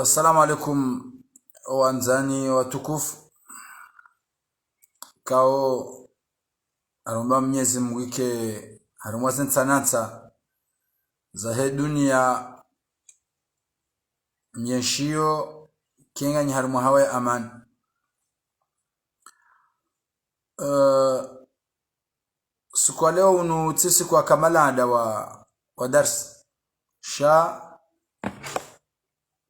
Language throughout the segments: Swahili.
Assalamu alaikum wanzani watukufu. Kao arumba Mwenyezi Mungu ike harumwa zensanatsa za he dunia myenshio kenga ni harumwa hawa amani. Siku leo unu tisi kwa kamalanda wa darsi sha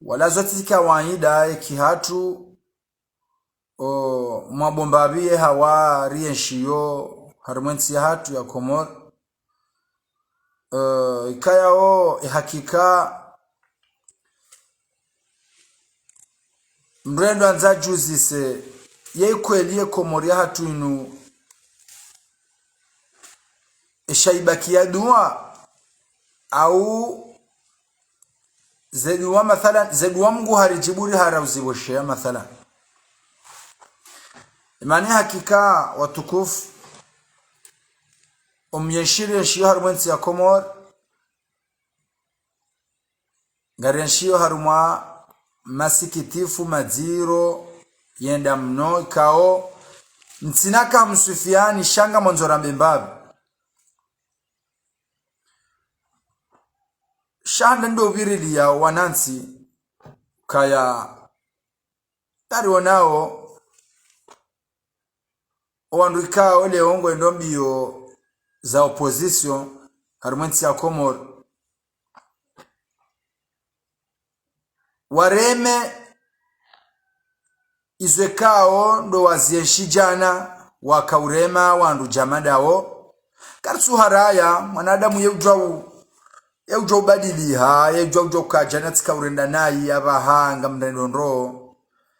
wala zote kawaida kihatu mwabombabie hawa rienshiyo harumwensi hatu ya Komor. Ikayao hakika mrendo anza juzi se yeikwelie Komori hatu inu shaibakia dua au zedua mathalan zedua Mungu harijiburi harawziboshea mathalan. Imani hakika watukufu umyenshire shiyo harumwensi ya Komor ngarenshio harumwa masikitifu madziro yenda mno kao ntinaka msufiani shanga monzora mbembabi shanda ndo virili ya wanansi kaya tari wanao wanduika ole ongo ndombiyo za opposition harumwensi ya Komor wareme izwekao ndo wazienshijana wakaurema wandu jamadao karsu haraya mwanadamu yeujwa ubadiliha yeujwa ukajana tika urenda nayi abahanga mrendondro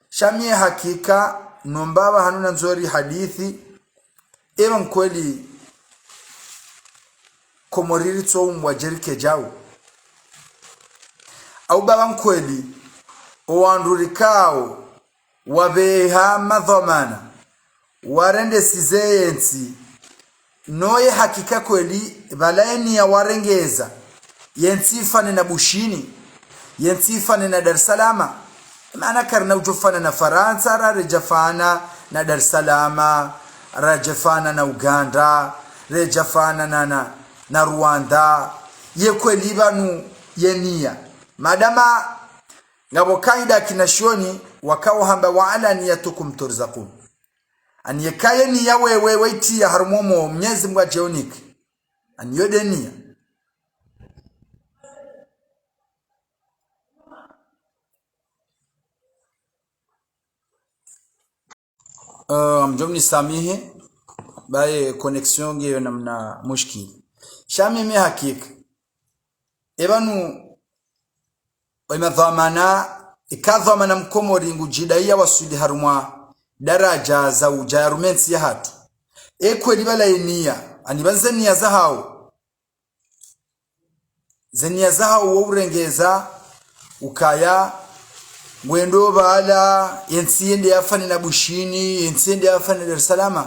shamie hakika nombaba hanuna nzori hadithi eba mkweli Komoriri tso umwajerike jao au baba mkweli oandurikao wabeha madhamana warende sizeyensi noye hakika kweli balaeni ya warengeza yensifane na Bushini yensifane na Dar es Salaam maana karna ujofana na Faransa rajafana na Dar es Salaam rajafana na Uganda rajafana na Rwanda ye kweli banu yenia madama ngabo kaida kinashoni wakao hamba wa ala niyatukum turzaqun an yakayeni ya wewe waiti ya harmomo Mwenyezi Mungu ajeonik an yodenia mjomni samihi bae connexion ngeyo namna mushkili shamimi hakika ebanu imadhamana ikadhamana Mkomori ngujidaiya wasudi harumwa daraja za ujarumensi ya hatu ekweli balaenia anibanze nia zahao zenia zahao wourengeza ukaya mwendo bala yensiende yafani na Bushini yensiende yafani na Dar es Salaam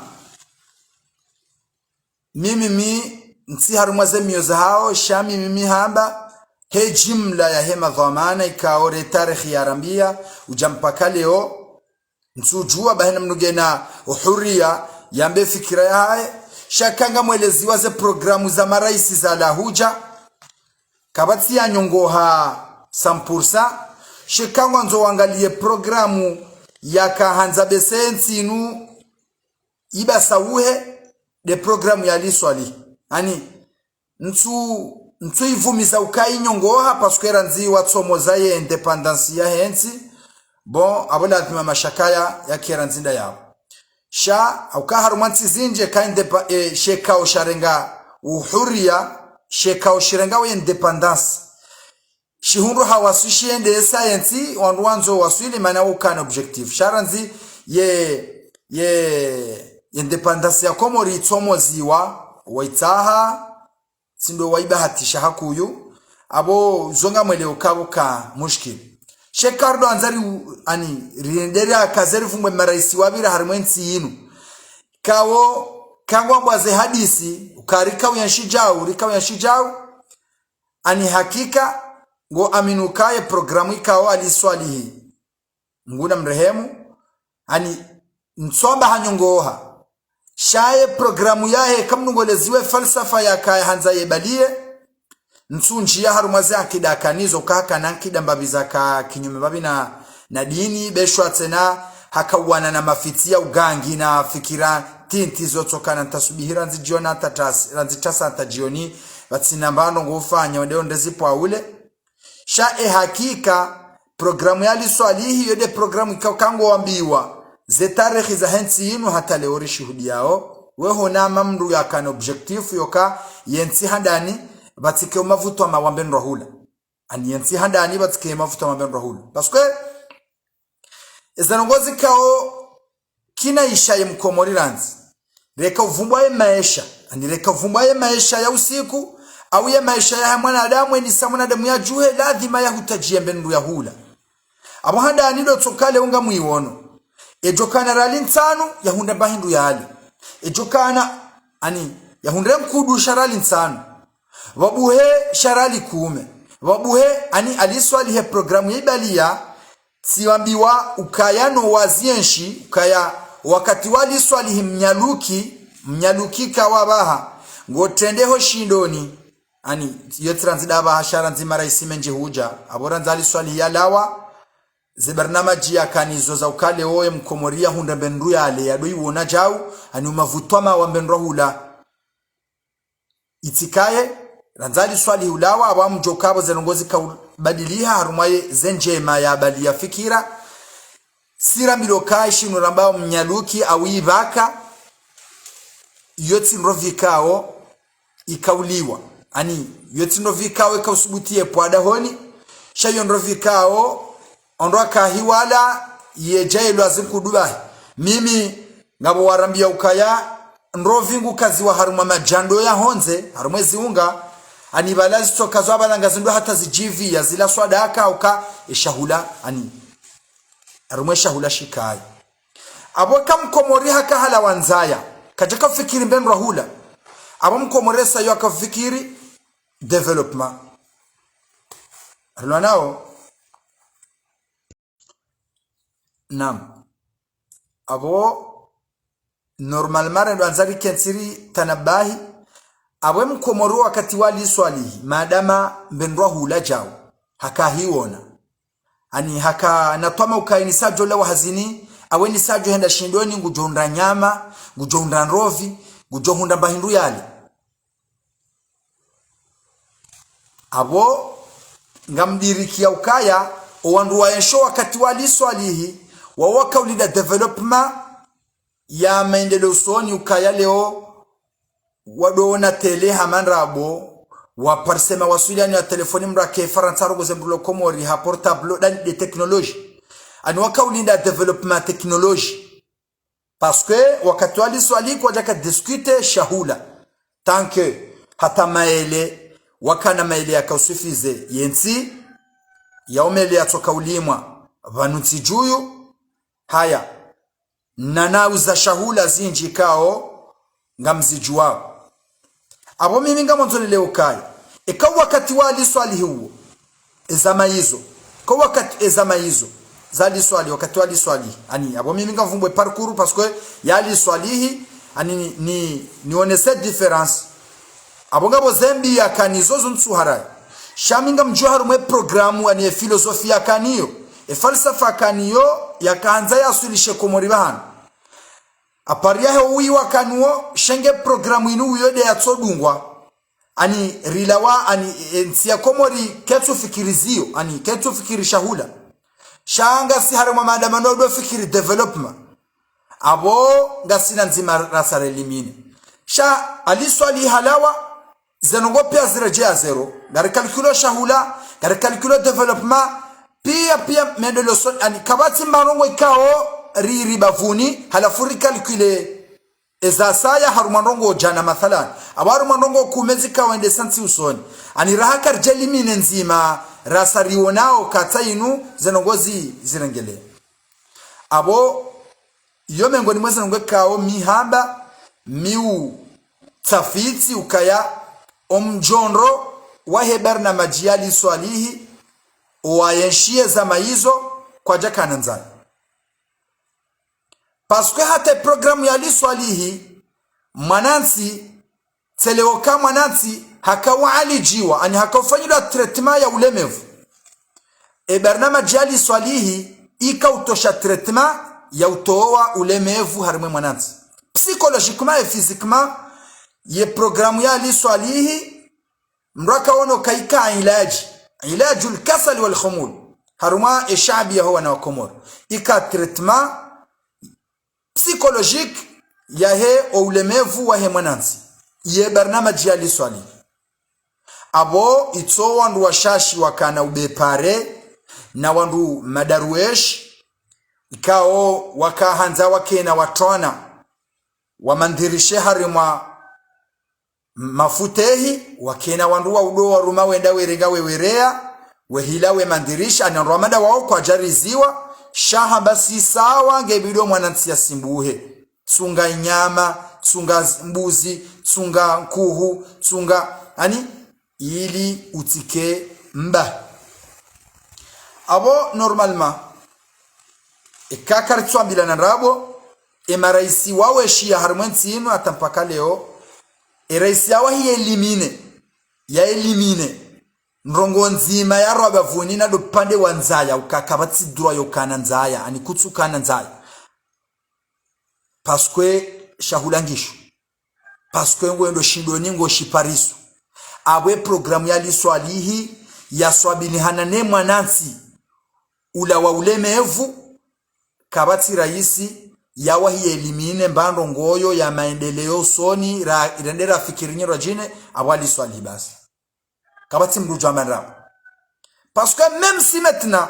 mimi nsi harumwa zemio zahao shami mimi hamba he jimla ya hema dhamana ikaore tarikhi ya rambia ujampaka leo nsujua bahina mnugena uhuria yambe fikira ya hae shakanga mwelezi waze programu za maraisi za lahuja kabati ya nyongoha sampursa shikangwa nzo wangalie programu ya kahanza besensi inu iba sawuhe de programu ya liswali ani nsu ntu ivumiza ukayinyongoha paskwera nzi watsomo za ye independence ya hensi bon abola thima mashakaya ya kera nzinda yao sha ukaharumantsi zinje ka sheka osharenga uhuria sheka oshirenga we independence shihundu hawasishiende science wanwanzo waswili mana ukana objective sharanzi ye independence ya Komori tsomo ziwa waitaha sindo waibahatisha hakuyu abo zonga mwele ukabuka mushkil shekardo anzari ani riendere akazeri vumwe maraisi wabira harimwensi yinu kawo kangwa mbaze hadisi ukarika uyanshijau ani hakika ngo aminukaye programu ikawo aliswalihi nguna mrehemu ani nsomba hanyongoha shaye programu yahe kamnungoleziwe falsafa ya kaya hanza yebalie nsunji ya harumaze akidakanizo kaka nankida mbabiza ka kinyume babi na dini beshwa tena hakawana na mafitia ugangi na fikira tinti zotokana ntasubihira nzijiona nzitasa ntajioni batsinambano ngufanya ndeo ndezipo aule shae hakika programu yali swalihi yode programu ikakango wambiwa zetarehi za hensi yinu hata leori shuhudi yao weho na mamru ya kan objectif yoka yensi handani batike mavuto mawamben rahula ani yensi handani batike mavuto mawamben rahula paske ezanongozi kao kina ishaye mkomori ranzi reka uvumbaye maisha ani reka uvumbaye maisha ya usiku au ya maisha ya mwanadamu ni mwanadamu ya juhe lazima ya hutajia mbendu ya hula abo handani do tsokale unga muiwono ejokana rali nsanu yahunda bahindu yali ejokana ani yahunda mkudu sharali nsanu wabuhe sharali kume wabuhe ani aliswali he programu yibalia siwambiwa ukayano wazienshi ukaya wakati wali swali mnyaluki kawabaha ngotendeho shindoni ani yetranzida baha sharanzi maraisi menje huja aboranzali swali yalawa zibarnamaji ya kanizo za ukale oye mkomoria hunda bendu yale ya doi wona jau ani umavutwama wa bendu hula itikaye ranzali swali hulawa awamu jokabo zenongozi kabadiliha harumaye zenjema ya bali ya fikira sira milokai shinu rambao mnyaluki awibaka yoti nrovikao ikauliwa ani yoti nrovikao ikausubutie pwada honi shayo nrovikao ondoka hiwala yejailo azinkudubahi mimi ngabo warambia ukaya nrovingu kazi wa haruma majando ya honze harumwezi unga anibalazi tokazo abalanga zindo hata zijivi ya zila swadaka uka ishahula ani harumwe shahula shikai abo kamkomori haka hala wanzaya kajaka fikiri mben rahula abo mkomoresa yo akafikiri development alwanao nam abo normal mara ndo anzari kensiri tanabahi abo mkomoru wakati wali swalihi madama mbendwa hula jao haka hiwona ani haka natwama ukaini sajo lawa hazini aweni sajo henda shindoni ngujonda nyama ngujonda nrovi ngujonda bahindu yale abo ngamdirikia ukaya owandu waensho wakati wali swalihi wawaka ulida development ya maendeleo soni ukaya leo wadona tele hamanrabo waparsema wasuliani ya telefoni mrake faransa rogo zembrulo Komori ha portable dan de technology ani waka ulinda development technology parce que wakati wali swali kwa jaka discute shahula tanke hata maele wakana maele yakausufize yensi yaomele yatoka ulimwa vanunti juyu haya nanauza shahula zinji kao ngamzijuwao abo mimi ngamonzo leo kaya ikawa wakati wali swali huo ezama hizo kwa wakati ezama hizo zali swali wakati wali swali ani abo mimi ngavumbwe parcours parce que yali swalihi ani nione cette différence abo ngabo zembi ya kanizo zunsuhara shaminga mjuharu mwe programu ani filosofia kaniyo falsafa kaniyo yakaanza yasulishe Komori bahana apariahe uiwa kanuo shenge programu inu yode yatsodungwa ani rilawa ani nsia komori ketu fikirizio ani ketu fikiri shahula shanga si harama maandamano do fikiri development abo ngasina nzima rasare elimine sha aliswali halawa zenongo pia zirejea zero gari kalkulo shahula gari kalkulo development pia mendelo son ani kabati marongo ikao riri bavuni halafuri kalkule eza saya harumanrongo jana mathalan abaru manrongo kumezika wende santi usoni ani rahakar jelimine nzima rasarionao katainu zenongozi zirengele abo iyo mengoni mwezi ngwekao mihamba miu tafiti ukaya omjonro waheber na majiali swalihi wayenshie zama hizo kwa jakana nzani paske hata programu ya liswalihi mwanansi teleoka mwanansi hakawa alijiwa ani hakafanywa treatment ya ulemevu barnamaji ya liswalihi ikautosha treatment ya utoa ulemevu harimwe mwanansi psychologiquement et physiquement ye programu ya liswalihi mraka wono kaika ilajul kasal wal khumul haruma eshabi huwa na wakomor ika treatment psychologique yahe ulemevu wa he mwanansi ye barnamaji ya liswali abo itso wandu washashi wakana ubepare na wandu madaruesh ikao wakahanza wakena watona wamandirishe harimwa mafutehi wakena wandu wa udo wa ruma wenda werega wewerea wehila we mandirisha anarwamada wao kwa jariziwa shaha basi sawa ngebido mwanansi ya simbuhe tsunga nyama tsunga mbuzi tsunga kuhu tsunga ani ili utike mba abo normalement ikakar tsambila na rabo maraisi wawe shia harmwensi ino atampaka leo raisi yawa hi elimine nrongo nzima ya roba vuni na do pande wanzaya ukakabatsi dura yokana nzaya ani kutsukana nzaya paskwe shahulangisho paskwe ngwendo shindoni ngo shiparisu abwe programu ya liswalihi ya swabini hanane mwanansi ula wa ulemevu kabati raisi yawa hi elimine mbando ngoyo ya maendeleo soni irendera fikirinyero jine abwali swalihi basi kabati mruja manrao parce que même si maintenant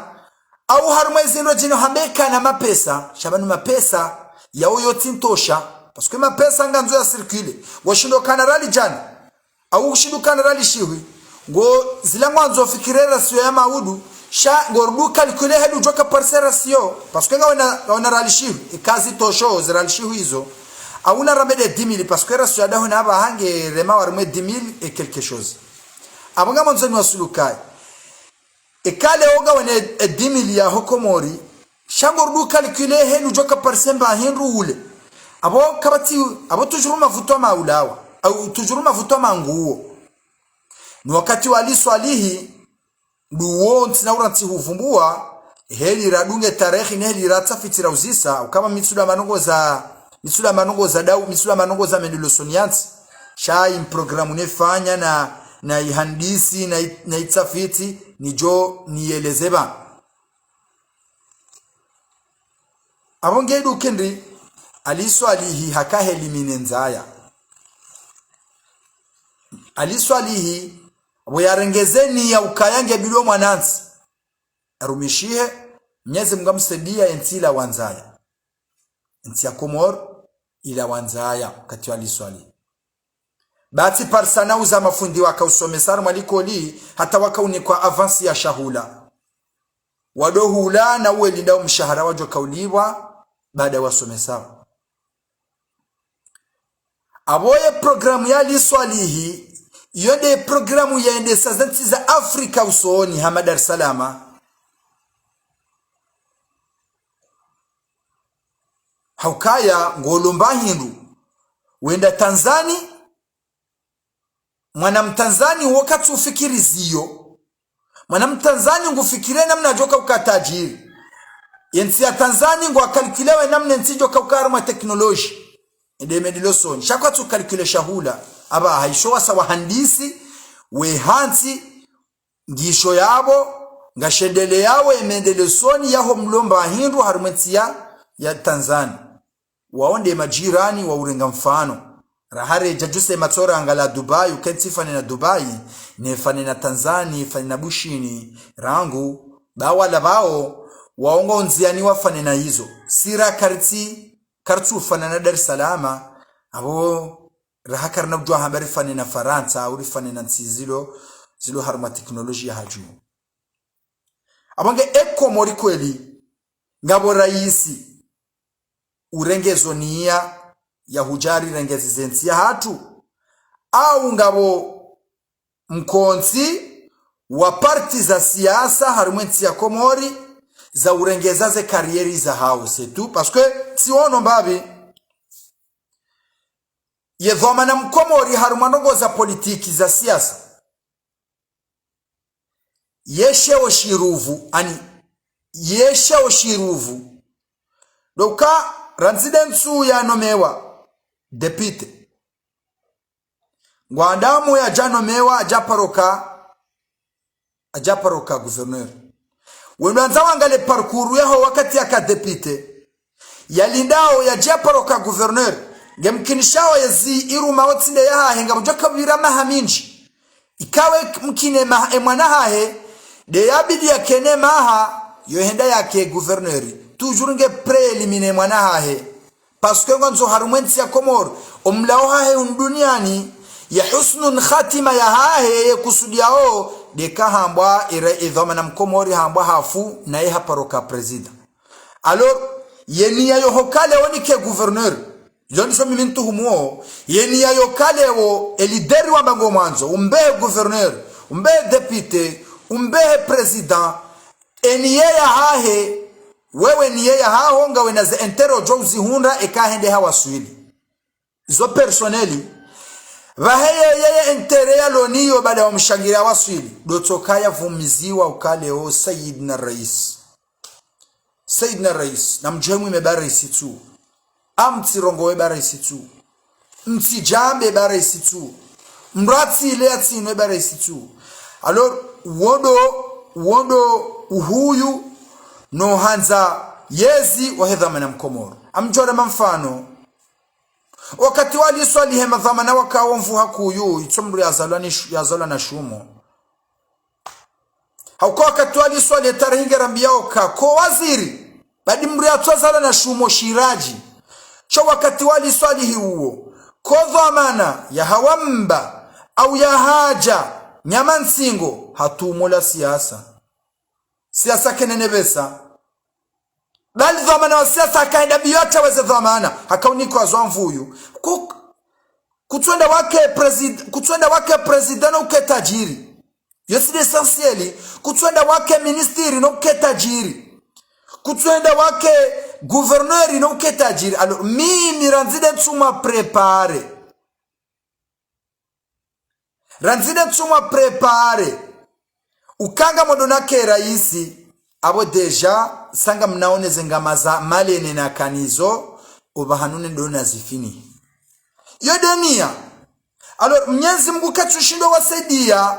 au harmaizi ndo jino hambeka na mapesa shabanu mapesa yao yote ntosha parce que mapesa nganzo ya circule washindo kanarali jana au ushindo kanarali shiwi ngo zila mwanzo fikirera sio ya maudu sha ngorbu calculer hedu joka parcela sio parce que ngaona rali shiwi ikazi tosho zirali shiwi hizo au na ramede 10000 parce que rasio daho na ba hange rema warme 10000 et quelque chose abanga mwanzoni wasulukai ekale oga wene 10000 ya hokomori shangordu calculer henu joka parsemba henru ule abo kabati abo tujuruma vutwa maulawa au tujuruma vutwa manguo ni wakati waliswalihi duo ntina uranti huvumbua heli radunge tarehe ni heli ratafitira uzisa kama mitsula manongo za dau mitsula manongo za mendelo sonianti shai programu nefanya na ihandisi na itafiti nijo nielezeba abongedu kendri aliswalihi hakahelimine nzaya aliswalihi boyarengezeni ya ukayange bilo mwanansi arumishie Mwenyezi Mungu amsaidia entila wanzaya enti ya Komor ila wanzaya kati aliswali bati parsana uza mafundi wakausomesana mwalikoli hata wakauni kwa avansi ya shahula wadohula na uwelinda mshahara wajo kauliwa baada wasomesana aboye programu ya liswalihi yode programu ya ende sazanti za Afrika usoni hama Dar es Salaam haukaya ngolomba hindu wenda Tanzania mwana mtanzani wakati ufikiri zio mwana mtanzani ngufikire namna joka ukatajiri yensi ya Tanzania ngo akalkilewe namna nsijo kaukarma teknoloji ende medilo soni shakwa tu calcule shahula aba haishowa sa wahandisi we hansi ngisho yabo ngashendele yawe emendele soni yaho mlomba hindu harumwentia ya Tanzania waonde majirani wa urenga mfano rahare jajuse matora angala Dubai ukenti fane na Dubai ne fane na Tanzania fane na bushini rangu bawala bao waongo nziani wafane na hizo sira kartu fane na Dar es Salaam abo rahakar na bujwa habari fane na Faransa au fane na zilo harma teknolojia haju abange eko mori kweli ngabo raisi urengezo nia ya hujari rengezi zensi ya hatu au ngabo mkonzi wa parti za siasa harumwensi ya Komori za urengezaze karieri za hao setu paske si ono mbabi ye dhomana mkomori harumanogo za politiki za siasa yeshe oshiruvu doka ranzidensu ya nomewa depite ngwandamu ya janomewa ajaparoka gouverneur wenanza wangale parcours yaho wakati ya depite yalindao ya japaroka gouverneur ngemkinishao yazi iruma otsinde yaha henga mujaka birama haminji ikawe mkine mwana hahe de yabidi yakene maha yohenda yake gouverneur toujours nge préliminaire mwana hahe parce que ngonzo harumwensi ya Komor omlao hahe unduniani ya husnun khatima ya hahe kusudiao de kahambwa ire idhomana mkomori hambwa hafu na ye haparoka president alors yeni ya yohokale onike gouverneur joni so mimintu humuo yeni ya yokale wo elideri wa bango mwanzo umbe gouverneur umbe député umbe president eniye ya hahe wewe niye ya haonga wenaze entero jozi hunda ekahende hawa swili izo personeli vaheye yeye entere ya loniyo baada wa mshangira wa swili dotokaya vumiziwa ukale o Sayyidina Rais na mjemu imebara isi tu amtirongowe bara isi tu mtijambe bara isi tu mrati ile atino bara isi tu alors wondo uhuyu no hanza yezi wa hedhamana mkomoro amjora mfano wakati wali swali hema dhamana wakawomvu hakuyu itsomru yazala na shumo hauko wakati wali swali tarahinga rambiao ko waziri badi mri atwazala na shumo shiraji cho wakati wali swali hiuo ko dhamana ya hawamba au ya haja nyamansingo hatumula siasa kenene besa bali dhamana wa siasa kaenda biyota weze dhamana hakauniko azwamvuyu kutwenda wake president no ketajiri yosi essentiel kutwenda wake ministeri no ketajiri kutwenda wake gouverneur no ketajiri alors mimi ranzide tsuma prepare ukanga modonake raisi abo deja sanga mnaoneze ngamaza malene na kanizo obahanune ndona zifini yodenia alors Mwenyezi Mungu katushindo wasaidia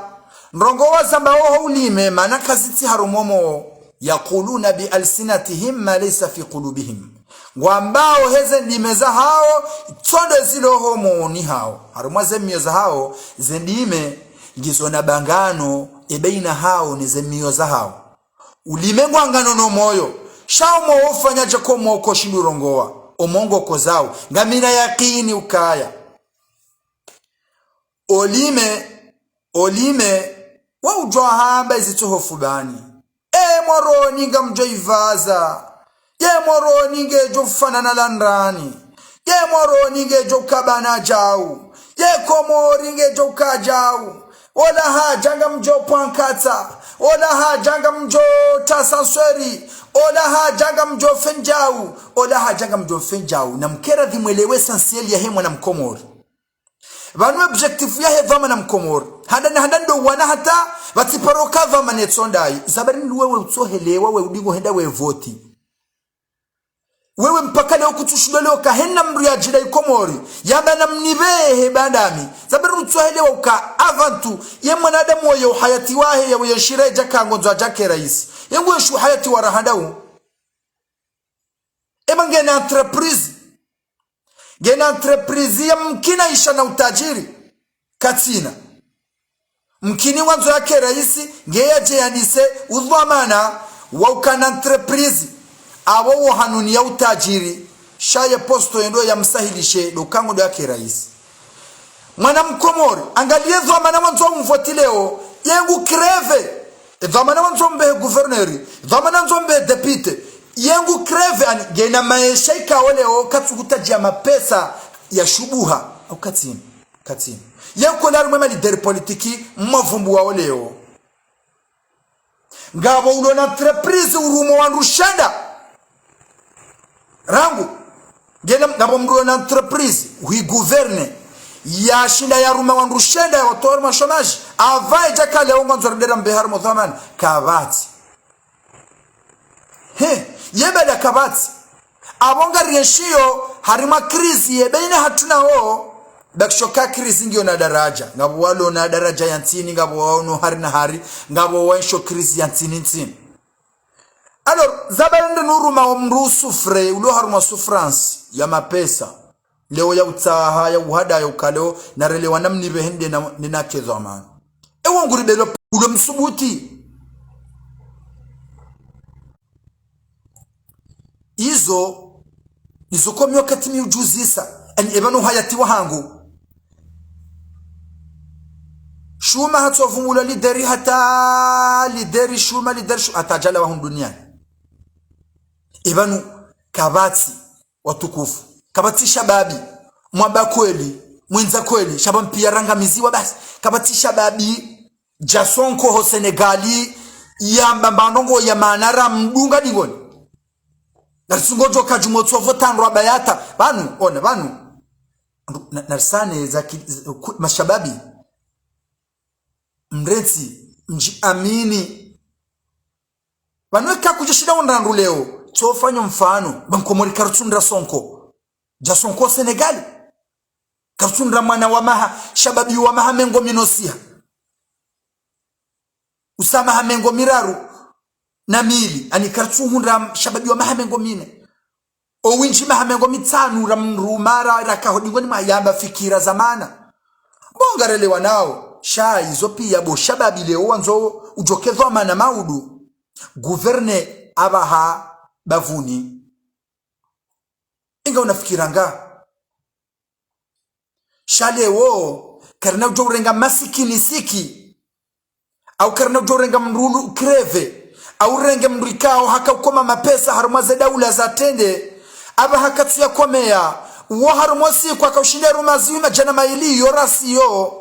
ndongo wazamba wao ulime maana kaziti harumomo yaquluna bi alsinatihim ma laysa fi qulubihim ngwambao heze ndimeza hao tsondo zilo homo ni hao harumwaze mioza hao zendime ngizona bangano ebeina hao ni zemioza hao ulimengwa ngano no moyo shao mo ufanya jako moko shindurongoa omongo kozao ngamina yakini ukaya olime wa ujwa hamba izitohofu bani moroni ngamjo ivaza moroni ngejo fanana landrani moroni ngejo kabana jau komori ngejo kajau ola haja ngamjo pankata ola haja ngamjo tasansweri ola haja ngamjo fenjau ola haja ngamjo fenjau na mkera dhimwelewe essentiel ya hemwa na mkomori vanu objectif ya hedhama na mkomori handa ndo wana hata vatiparoka dhama netsondai zabari wewe utsohelewa we udingo henda we voti wewe mpaka leo kutushuda leo kahena mru ya jida ikomori yaba na mnibehe bandami zabiru tuahelewa uka avantu ye mwanadamu wa yo hayati wahe ya weyo shire jaka ngonzo jake rais yengu yeshu hayati wa rahadau eba ngena entreprise ya mkina isha na utajiri katina mkini wanzo yake rais ngeya jeyanise udhamana wa ukana entreprise awo hanuni ya utajiri shaye posto yendo ya msahilishe lukango do yake rais mwana mkomori angalie dhamana wanzo mvoti leo yengu kreve dhamana wanzo mbe guverneri dhamana wanzo mbe depute yengu kreve ani gena maisha ikaoleo katsukutajia mapesa ya shubuha au katini yengu lari mwema lideri politiki mwavumbu wa oleo ngabo ulo na entreprise urumo wanrushanda rangu gena ngabo mruo na entreprise hui gouverne ya shinda ya ruma wanrushanda ya otor mashomaji avai jaka leo ngonzo ndera mbehar muthaman kabati yebeda kabati abonga rieshio harima krizi yebene hatuna ho bakshoka krizi ngio na daraja ngabo walo na daraja ya ntini ngabo wano hari na hari ngabo wansho krizi ya ntini alors zabalende nuruma omru sufre ulo haruma sufrance ya mapesa leo ya utaha ya uhada ya ukaleo na relewa namni behende na ninakezo amana ewo nguri belo ulo msubuti izo kwa miwakati miujuzisa ani ebanu hayati wahangu shuma hatovumula lideri hata lideri shuma atajala wahum duniani ebanu kabati watukufu kabati shababi mwaba kweli mwenza kweli shabampia ranga miziwa basi kabati shababi jasonko ho Senegali ya mbambandongo ya manara mdunga dingoni nasungojo kajumotso votandro abayata banu narsane za mashababi mreti mji amini banweka kujishida ondandu leo tofanya mfano bankomori kartundra sonko jasonko Senegali kartundra mwana wa maha shababi wa maha mengo minosia usama hamengo miraru na mili ani kartundra shababi wa maha mengo mine o winchi maha mengo mitanu ramrumara rakahodingoni mayamba fikira zamana bongarele wanao shai zopia bo shababi leo wanzo ujokezo amana maudu guverne abaha bavuni inga unafikiranga shale wo karna ujorenga masikini siki au karna ujorenga mrulu kreve au renge mrikao haka ukoma mapesa harumaze daula za tende abaha katsuya komea wo harumosi kwa kaushinda rumazima jana maili yorasi yo.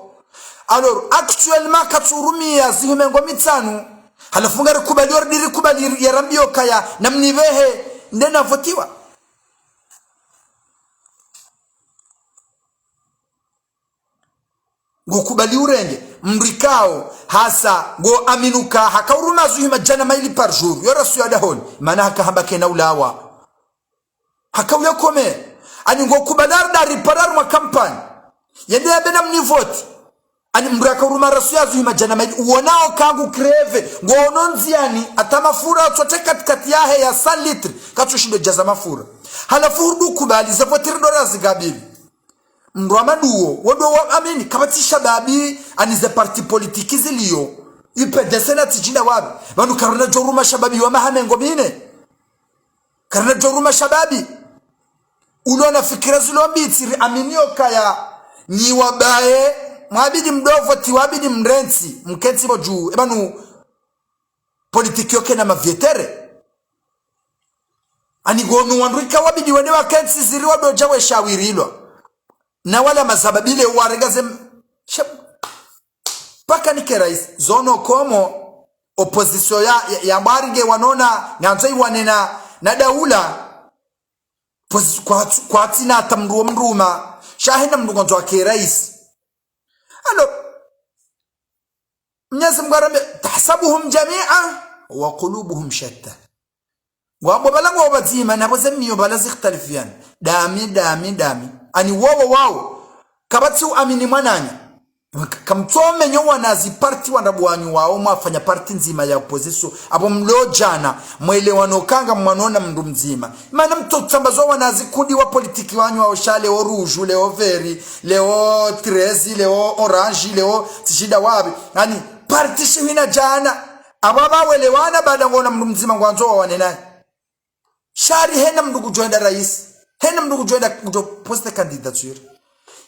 Alors actuellement katsurumia zihumengo mitanu halafunga kubali ya rambio kaya namnivehe ndena votiwa ngukubali urenge mrikao hasa go aminuka hakauruma zuhima jana maili par jour yorasu yadahon mana hakahamba kena ulawa hakauya kome ani ngokubadar da riparar ma campagne yende abena mnivoti ani mraka uruma rasu ya zuhima jana maili uonao kangu kreve ngononziani atamafura atote katikati yahe ya 100 litre katushindo jaza mafura halafu hudu kubali za votir dorazi gabili mramaduo wodo wa amini kabatisha babi anize parti politiki ziliyo UPDC na tijina wabi banu karuna joruma shababi wa mahamengo mine karuna joruma shababi uliona fikira zilombitiri aminio kaya ni wabae mwabidi mdovo tiwabidi mrenzi mkenzi moju ebanu politiki yoke na mavietere anigonu wanrika wabidi wene wa kenzi ziri wado jawe shawirilwa na wala mazababile waregaze paka nike rais zono komo opposition ya mwaringe wanona nganzai wanena na daula kwa tina atamruwa mruma shahina mndugonzo wake rais alo mnyezi mgarambe tahsabuhum jami'a wa qulubuhum shatta wabo balango wabazima nabo zemiyo balazi ikhtalifiana dami ani wao kabati amini mwananya kamtome nyo wanazi party wanabwanyu wao mwafanya party nzima ya opposition abo mlojana mwelewano kanga mwanona mndu mzima maana mtotambazo wanazi kundi wa politiki wanyu wao shale o rouge leo veri leo 13 leo orange leo tishida wabi yani party shina jana ababa welewana baada ngona mndu mzima ngwanzo wanena shari hena mndu kujoenda rais hena mndu kujoenda poste candidature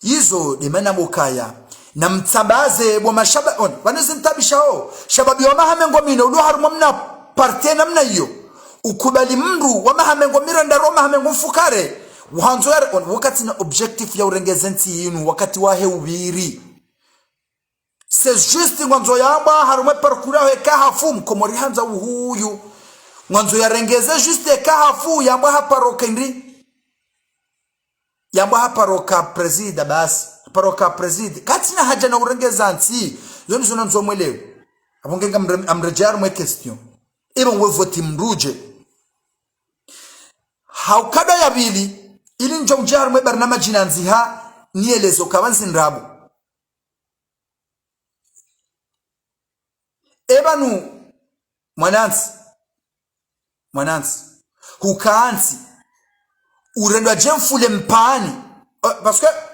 hizo demana mokaya na mtsambaze bo mashaba on wanazimtabishao shababi wa mahamengo mino ulo haruma mna parte namna hiyo ukubali mndu wa mahamengo miranda roma hamengo mfukare uhanzo on wakati na objective ya urengezenti yinu wakati wa heubiri c'est juste ngwanzo yamba haruma parkura heka hafu mkomori hanza uhuyu ngwanzo ya rengeze juste heka hafu yamba haparoka ndi yamba haparoka presida basi paroka preside katina haja na urengeza nsi yoni zona nzomwelewe abongenga amrejar mwe question ibo we voti mruje haukada ya bili ili njonjar mwe barnama jinanziha nielezo kawansi nrabu ebanu mwanansi hukaansi urendwa jemfule mpani parce que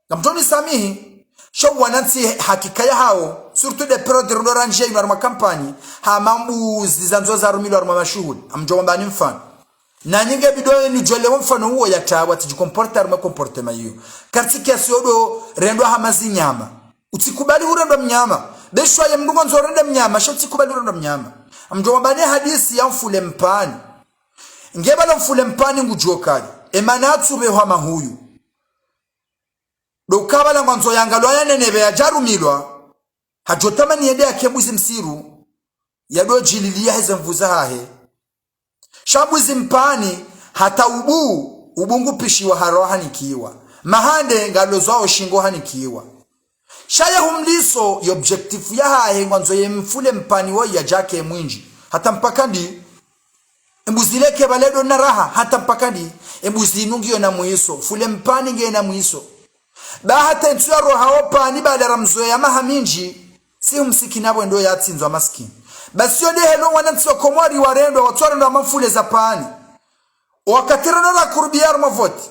Gamtoni samihi sho wanansi hakika ya hao surtout des périodes de orange ino arma campagne ha mambu zizanzo za rumilo arma mashuhuri amjomba ni mfano na nyinge bidoe ni jole mfano huo ya tawa tijikomporta arma comportement hiyo katika siodo rendo hamazi nyama utikubali urendo mnyama besho ya mndungo nzorende mnyama sho utikubali urendo mnyama amjomba ni hadisi ya mfule mpani ngebala mfule mpani ngujokaje emanatsu behwa huyu dokabala ngwanzo yangalwa yanenebe ya jarumilwa hajotama niende akebuzi msiru yadojililia heze mvuza hahe shabuzi mpani hata ubungu pishiwa haroha hanikiwa mahande ngalozwao shingo hanikiwa shaya humliso y objective ya hahe ngwanzo yemfule mpani wo ya jake mwinji hata mpakandi embuzileke baledo na raha hata mpakandi embuzinungiyo na muiso fule mpani nge na muiso bahata ntuya roha opani bada ramzo ya mahaminji si umsiki nabo ndo yatsinzwa maskini basi yo dehelo wanansi komori warendo watwara ndo amafule za pani wakatira no la kurbiar mavoti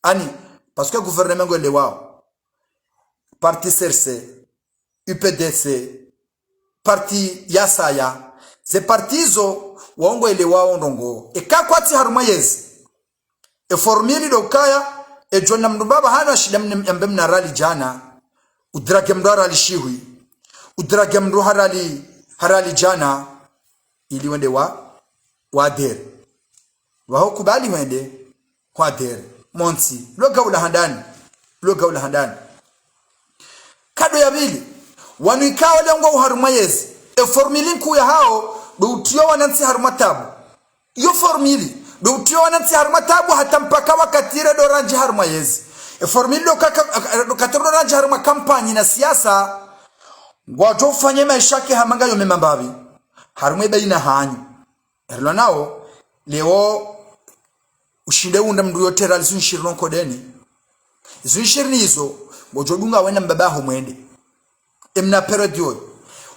ani parce que gouvernement ngole wao parti CRC UPDC parti Yasaya ze partizo waongo ile wao ndongo ekakwati haruma yezi e formili dokaya e jona mdubaba hana shida mbe mnarali jana udrage mdara alishiwi udrage mdu harali jana ili wende wa der wa kubali wende kwa der monsi loga ula handani kado ya bili wanuikao lengo uharuma yezi e formili nku ya hao do utio wanansi haruma tabu iyo formili do utio wanansi haruma tabu hata mpaka wakatire do ranji haruma yezi e formili do katiro do ranji haruma kampani na siasa wajo ufanye maishake hamanga yo memambabi haruma ibaina hanyu erlo nao leo ushinde unda mdu yote rali zunshiri nonko deni zunshiri nizo wajo dunga wena mbabaho mwende emna period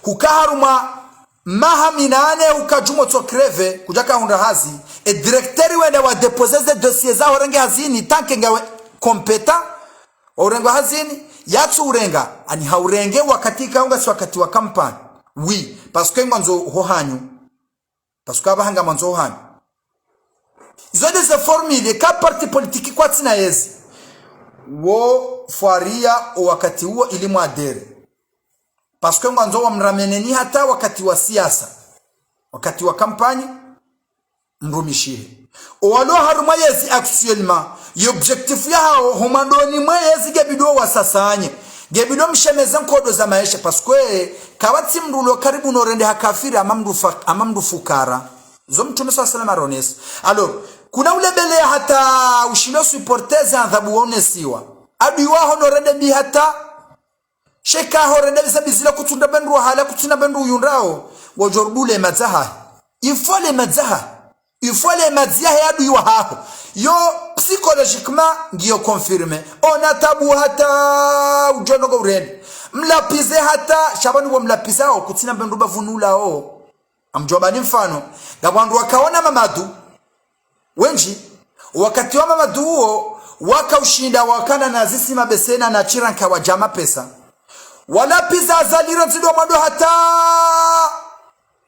hukaharuma maha minane ukajumo tokreve kujaka hunda hazi e directeur wende wa deposer dossier za orenge hazini tanke ngawe kompeta orenge hazini yatsu urenga ani haurenge wakati kaunga si wakati wa kampani oui parce que mwanzo hohanyu parce que abahanga mwanzo hohanyu izo de formule ka parti politique kwa tina yezi wo faria wakati huo ilimu adere parce que mwanzo wa mrameneni hata wakati wa siasa wakati wa kampani mrumishihe walo haruma yezi actuellement y'objectif ya hao homandoni mwezi gebido wasasanye gebido mshemeze nkodo za maisha parce que kawati mrulo karibu norende hakafiri amamdu fukara zo mtume sallallahu alayhi wasallam alors kuna ule bele hata ushilo supporters adhabu onesiwa adi wa honorende bi hata sheka horende bisa bizila kutunda bendu hala kutunda bendu yundao wajorbule mazaha ifole madzaha ifole madzia yadu yo haho yo psychologiquement ngiyo confirme ona tabu hata ujonogo urende mlapize hata shabanu wa mlapiza o kutina mbendu bavunula o amjobani mfano ngabandu wakaona mamadu wenji wakati wa mamadu huo wakaushinda wakana na zisi mabesena na chiranka wa jama pesa wala piza azaliro nzido mwado hata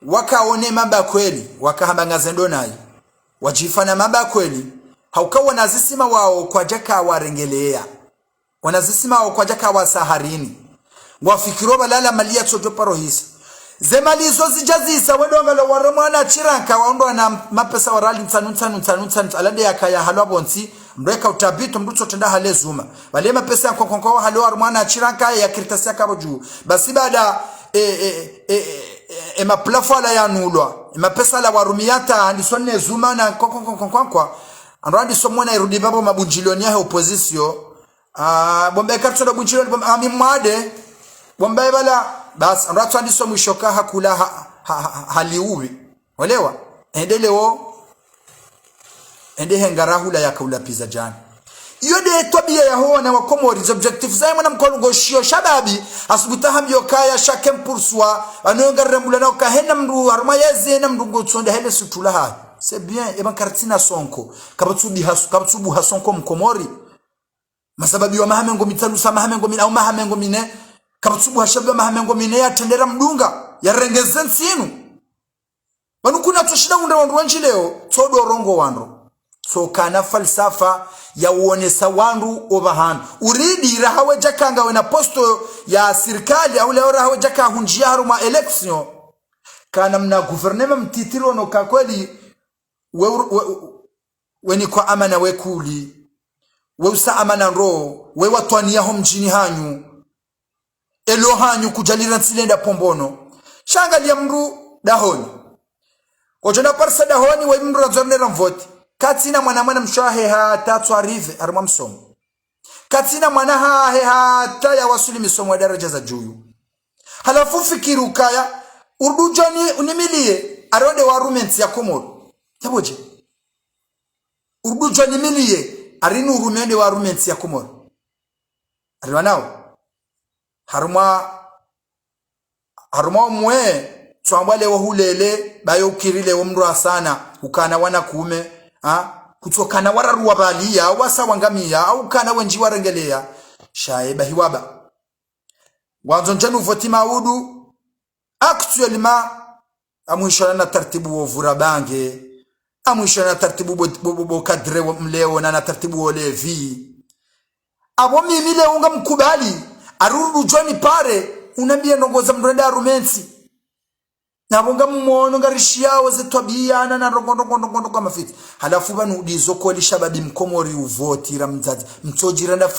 wakaone mamba kweli wakahamba zendo nayo wajifana mamba kweli haukawa nazisima wao kwa jaka warengelea wanazisima wao kwa jaka wa saharini wafikiro balala malia tsojo parohisa zemalizo zijazisa wedonga lo waromana chiranka waondo na mapesa warali ntanu alade yakaya halwa bonsi mreka utabito mrutso tenda hale zuma bale mapesa yankonkonko halo waromana chiranka ya kiritasi akaboju basi baada ma plafala ya nulwa ma pesa la warumiata andisone zuma na konkonkonkwa andandi somona irudi babo mabunjilioni ya opposition bombe karto da bunjilioni amimwade bombe bala bas andatu andiso mwishoka hakula haliuwi walewa endeleo ende hengarahula yakaula pizza jana iyo de tabia ya hona wa Comores objective zai mwana mkolongo shio shababi asubuta hamyo kaya shakem purswa anonga remula na kahena mru arma yeze na mrungo tsonde hele sutula ha c'est bien e bankartina sonko kabutsubu hasonko mkomori masababi wa mahamengo mitanu sa mahamengo mina au mahamengo mine kabutsubu hashabwa mahamengo mine ya tendera mdunga ya rengeze nsinu banukuna tushida unde wandu wanji leo todo rongo wando so kana falsafa ya uonesa wandu obahan uridi rahawe jakanga wena posto ya serikali au leo rahawe jaka hunjia haruma election kana mna guvernema mtitiro no kakweli weni kwa amana wekuli weusa amana ro we watwania ho mjini hanyu elo hanyu kujalira nsilenda pombono shangalia mru dahoni kojona parsa dahoni we mru razonera mvoti katina mwana mshahe tatu arive aruma msomo katina mwana hata ya wasuli misomo ya daraja za juyu halafu fikiru kaya urdujani unimilie aronde warumenti ya Komoro taboje urdujani milie arinu urumende warumenti ya Komoro ariwa nao haruma mwe twambale wa hulele bayo ukirile wa mru sana ukana wana kume kutokana wararuwa balia wasa wangamia au kana wenji warengelea shaiba hiwaba wanzo njanu voti maudu actuellement amuishana na tartibu wovura bange amuishana na tartibu bo kadre mleo na tartibu olevi abo mimi leo unga mkubali aruru joni pare unambia ndongoza mrenda arumensi na bonga mumono ngarishiao zetwabia na rongondo kama fiti halafu banudizo ko lishababi mkomori uvoti ramzazi mtojira na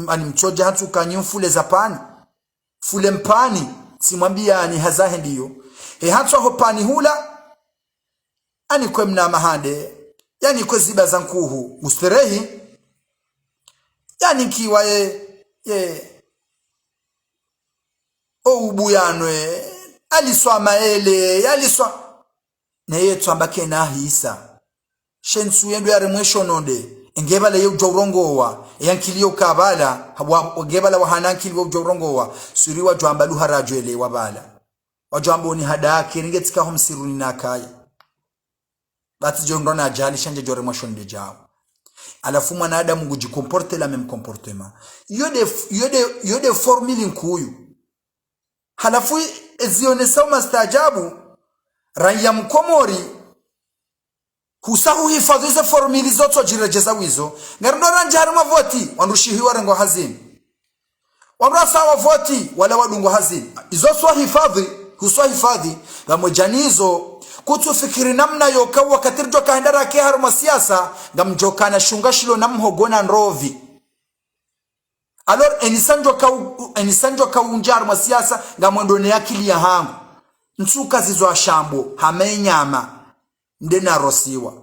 ani mtoja hatu kanyumfule za pani fule mpani simwambia ni hazahe ndiyo hatu hopani hula ani kwe mna mahande yani kwe ziba za nkuhu usterehi yani kiwa ubuyanwe aliswa maele aliswa na yetu ambake na hisa shensu yendo ya remwesho nonde engebala ye ujorongowa yankiliyo kabala ngebala wahanankili wa ujorongowa suriwa jwambalu harajwele wabala wajwambo ni hadaki ringetika homsiruni nakaya bati jondona ajali shanje jore mwesho nde jao alafu mwanadamu kujikomporte la même comportement yode formule nkuyu halafu ezionesa mastajabu raya mkomori husahu hifadhize formuli zote jirejeza wizo ngarindora njari mavoti wanushihi warengo hazini wamrasa wa voti wala wadungo hazini izo swa hifadhi ngamojanizo kutufikiri namna yoka wakati rjo kahendara ke haruma siasa ngamjokana shungashilo namhogona nrovi alors enisanjo kaunjar masiasa ngamondone akili ya hangu nsuka zizo ashambo hamenyama ndena rosiwa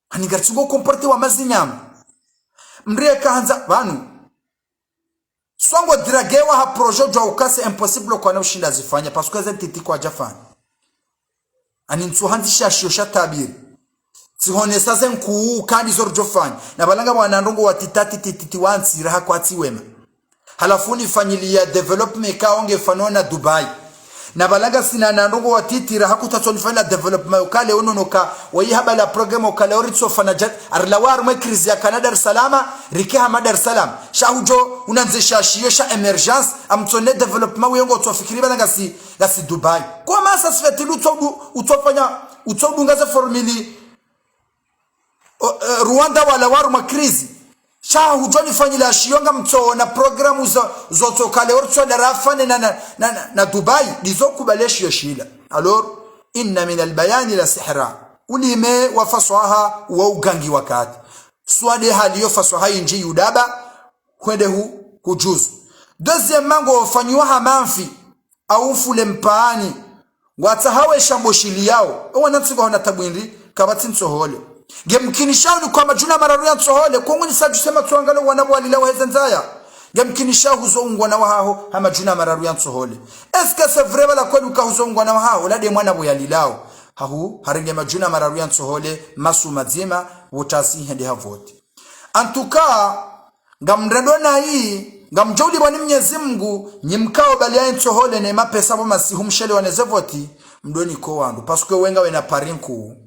hanigartsugo komporte wa mazinyama mrie kaanza banu swango dragewa ha projet jwa ukase impossible kwa na ushinda zifanya parce que za titi kwa jafani ani ntsuhandisha shosha tabiri tihone sasa nkuu kandi zorjofanya na balanga mwana ndongo wa titati wansi raha kwa tiwema halafuni fanyilia development kaonge fanona Dubai na balanga sina na ndongo wa titira hakutatso nifanya development kale ononoka wayihaba la program okale oritso fanajat arlawar mwe krizi ya Canada Dar es Salaam rikeha Dar es Salaam shahujo unanzesha shiyosha emergence amtsone development wengo tsofikiri balanga si Dubai kwa masa sfetilu utofanya utobungaza formuli Rwanda wala waru makrizi shahujo nifanyila shiyonga mto na programu zoto kale ortso darafane na Dubai dizokubaleshi yoshila alors inna min albayani la sihra ulime wa faswaha wa ugangi wakati swade haliyo faswaha inji yudaba kwende hujuzu deuxième mango fanywa hamanfi au fule mpaani watahawe shamboshili yao wanatsuka hona tabwindi kabati nsohole gemkinisha ni kwa majuna mararu ya nsohole kongo ni saju sema tuangalo wanabo walilawa hezenzaya gemkinisha huzongwa na waho ha majuna mararu ya nsohole eske c'est vrai bala kweli ukahuzongwa na waho lade mwana bo yalilao hahu harenge majuna mararu ya nsohole masu mazima wotasi hende havoti antuka ngamrendo na hii ngamjoli bwana Mwenyezi Mungu nyimkao bali ya nsohole ne mapesa bo masihu mshele wanezevoti mdoni ko wandu paske wenga wena parinku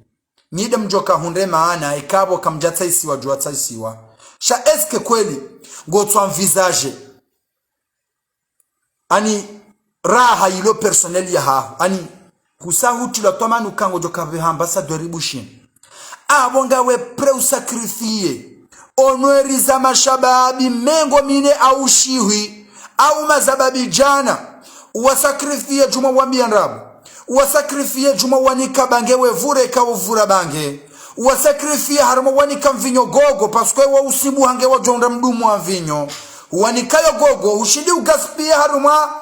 nide mjoka hunde maana ikabo kamjata isiwa juata isiwa sha eske kweli ngotwa envisage ani raha ilo personnel ya haho ani kusahu tula tomanu kango joka ve ambassadeur ibushin abonga we pre sacrifier onweriza mashababi mengo mine au shihi au mazababi jana uwasakrifie juma wambia nrabu uwasakrifie juma wanika bange wevure kawuvura bange uwasakrifie haruma wanika mvinyo gogo paskwe wa usibu hange wa jonda mdumu wa mvinyo wanikayo gogo ushidi ugaspia haruma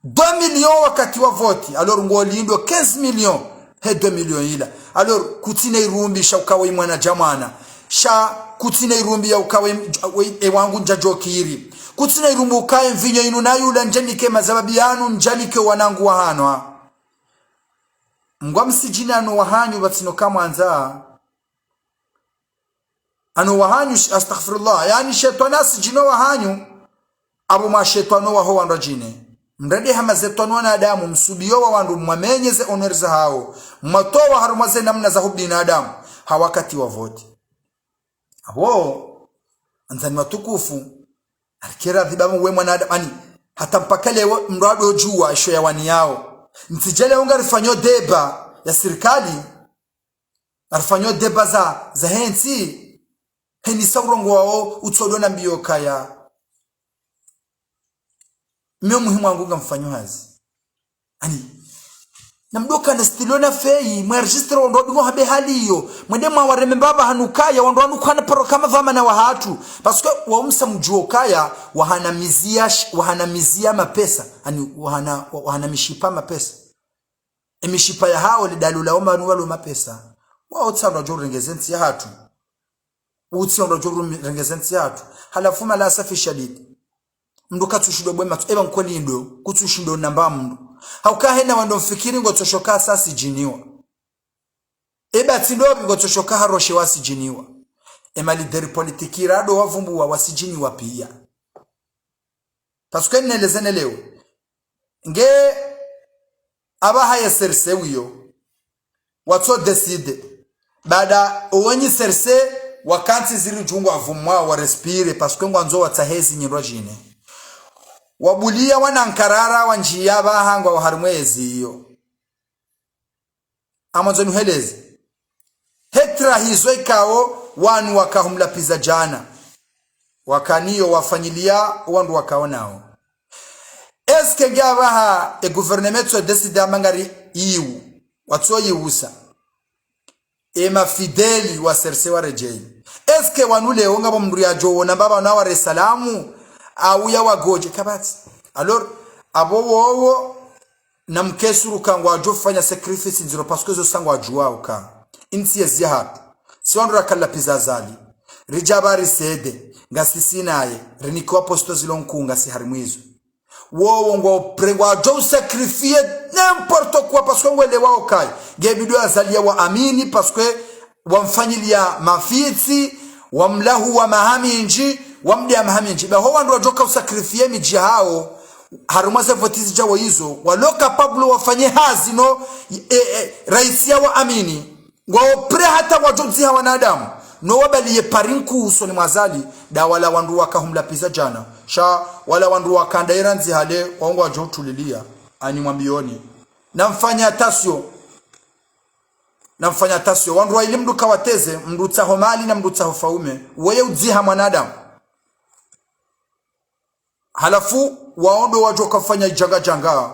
2 millions wakati wa voti alors ngolindo 15 millions he 2 millions ila alors kutine irumbi sha ukawe mwana jamana sha kutine irumbi ya ukawe ewangu njajokiri kutine irumbi ukawe mvinyo inu na yula njanike mazababianu njanike wanangu wa hanwa mgwa msijini anu wahanyu batino kama anza anu wahanyu astaghfirullah yani shetana sijino wahanyu abo ma shetano wa ho wanrajine mrede hama zetano wana adamu msubiyo wa wandu mwamenyeze onerza hao matowa harumaze namna za hubdi na adamu hawakati wa voti aho anzani matukufu alikera dhibamu we mwana adamu ani hata mpakale mrado juwa isho ya wani yao ntijele unga rifanyo deba ya serikali rifanyo deba za hensi heni saurongo wao utodona mbio kaya mio muhimu wangu nga mfanyo hazi ani na mdoka na stilona fei mwa registre wando bingo habe hali hiyo mwende mwa wareme baba hanukaya wando hanukana paro kama vama na wahatu paske waumsa mjuo kaya wahanamizia mapesa ani wahanamishipa mapesa emishipa ya hao lidalula oma nuwalo mapesa wao tsando jo rengezensi ya hatu utsando jo rengezensi ya hatu halafuma la safi shadid mnduka tushido bwema eba nkoni ndo kutushindo namba mndu haukahe na wando mfikiri ngotoshoka sasi jiniwa eba tindobi ngotoshoka haroshe wasijiniwa ema lideri politiki rado wavumbu wa wasijiniwa pia pasuke nelezene leo nge abaha ya serse wiyo watso decide baada uwenyi serse wakanti ziri jungu wavumwa wa respire pasuke ngwanzo watahezi nyirwa jine wabulia wanankarara wanjia bahangwa wa harumwezi hiyo amazo nuhelezi hetra hizo ikao wanu wakahumlapiza jana wakaniyo wafanyilia wandu wakaonao eske ngabaha gouvernement decide amangari iu watso yiusa ema fideli wa serse wa rejei eske wanule onga bomndu ya jowo na baba na wa resalamu au ya wagoje kabati alors abo wowo na mkesuru kangwa jofanya sacrifice nziro parce que zo sangwa juwa uka insi yazia hapo si wandura kala pizazali rijabari sede ngasisi naye reniko aposto zilonkunga si harimwizo wo ngo prengwa jo sacrifier n'importe quoi parce que wale wao kai gebido azalia wa amini parce que wamfanyilia mafiti wamlahu wa mahaminji wamdia mahaminji ba ho ndo joka usacrifier miji hao haruma za votizi jawo hizo waloka Pablo wafanye hazi no raisia wa amini ngo pre hata wajozi hawa wanadamu no wabaliye parinku usoni mwazali da wala wandu wakahumlapiza jana sha wala wandu wakandaira nzi hale wangu wajotulilia ani mwambioni namfanya tasyo wandu wa ilimdu kawateze mduta homali na mduta hofaume weye udziha mwanadamu halafu waondo wajo kafanya janga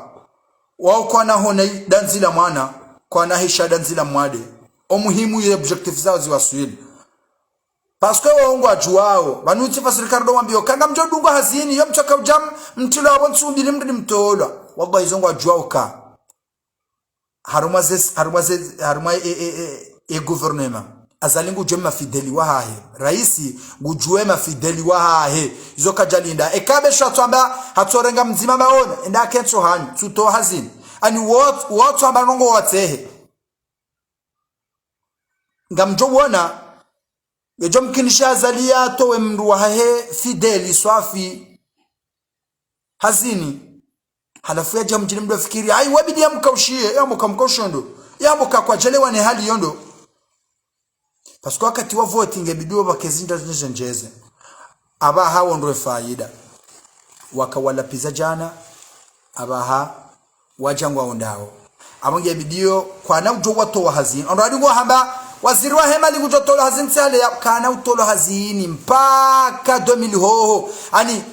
wao kwa na hone danzila mwana kwa na hisha danzila mwade omuhimu ye objective zao ziwaswili paske waongo ajuao banuti fa Ricardo wambio kanga mjodungo hazini yo mchaka ujam mtilo abo nsumbili mndi mtola wallahi zongo ajuao ka haruma gouvernement azalingu jema fideli wa hahe raisi gujuema fideli wa hahe izo kajalinda ekabe shatwamba hatorenga mzima maona enda kenso hanyu tuto hazini ani what amba nongo watehe ngamjo wona yejo mkinisha azalia towe mndu wa hahe fideli swafi hazini halafu ya jamjini mdo fikiri ai wabidi ya mkaushie ya mkamkoshondo ya mkakwaجelewa ni hali yondo pasko wakati wa voting ebidiwa bakezinda njeze abaha wondwe faida wakawalapiza jana abaha wajangwa ondao abonge ebidio kwa na ujo wato wa hazini ondadi ngo hamba waziri wa hema lingujotola hazini tsale kana utolo hazini mpaka 2000 hoho ani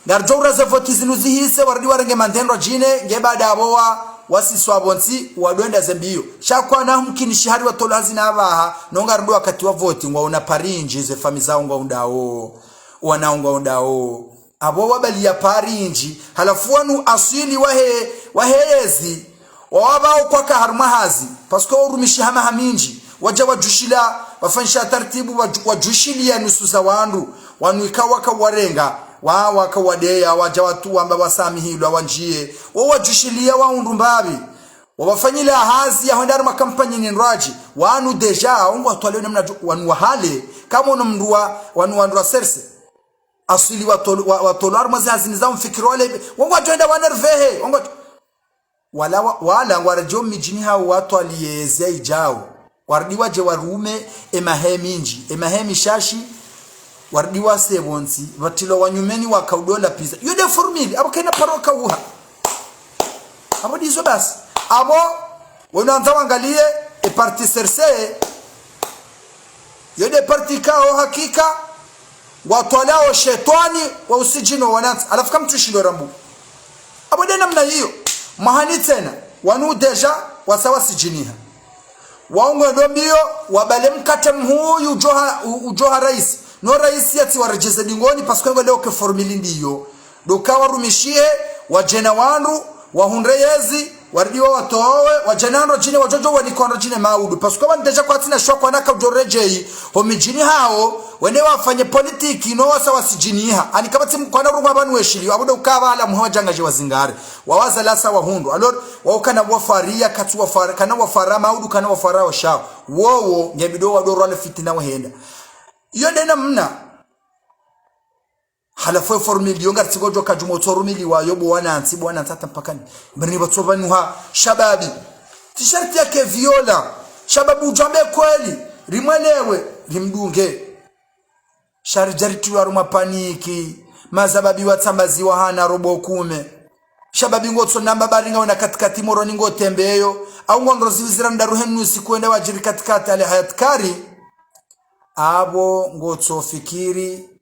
ngarjora za voti zinuzihise waradi warenge mantendo jine ngebada abowa wasiswa bonsi wadwenda zembio shakwa na mkinishi hari watola hazina abaha nongardo wakati wa voti ngwaona parinji ze famiza ngwaundao wanaongwa undao abo wabali ya parinji halafu wanu asili wahezi wabao kwa kaharuma hazi pasko urumishi hama haminji waja wajushila wafanisha tartibu wajushilia nusu za wanu ikawa kawarenga waka wadeya waja watu wamba wasamihilwa wanjie wajushilia waundu mbabi wafanyila hazi ya hondari makampanya niraji wanu deja ungu watuwaleo namna wanu wahale kama unamdua wanu serse asili watolo armazi hazini zao mfikiro wale wangu wajoenda wanervehe wala warajo mijini hao watu aliyezea ijao wardiwa je warume emahemi shashi wardiwa sebonsi batilo wanyumeni wakaudola pizza yode formili abo kaina paroka uha abo dizo basi abo wanaanza wangalie e parti serse yode parti kao hakika watu walao shetani wa usijino wananza alafu kama tushilo rambu abo dena mna hiyo mahani tena wanu deja wasawa sijiniha waungo ndombio wabale mkate mhuyu ujoha rais no rais yati warejeze dingoni pasko ngo leo ke formili ndiyo dokawa rumishie wajena wandu wahunreyezi wardiwa watowe wajenano jine wajojo walikono jine maudu pasko wandeja kwa tina shokwa naka ujorejei homijini hao wende wafanye politiki no wasa wasijiniha ani kabati mkwana rungu abanu weshili wabuda ukaba ala muhawa je wazingare wawaza lasa wahundu alor wakana wafaria katu wafara kana wafara maudu kana wafara washao wowo ngebido wadoro wale fitina wahenda iyo dena mna halafu formili yonga tsigojo kajumotoru mili wa yobo wanansi bwana tata mpakani bani batsobani ha shababi t-shirt yake viola shababu jambe kweli rimwelewe rimdunge sharjaritu aruma paniki mazababi watsambazi wa hana robo kume shababi ngotso namba baringa wana katikati moroni ngotembeyo au ngondo zizira ndaruhenu sikwenda wajiri katikati ale hayatkari abo ngotso fikiri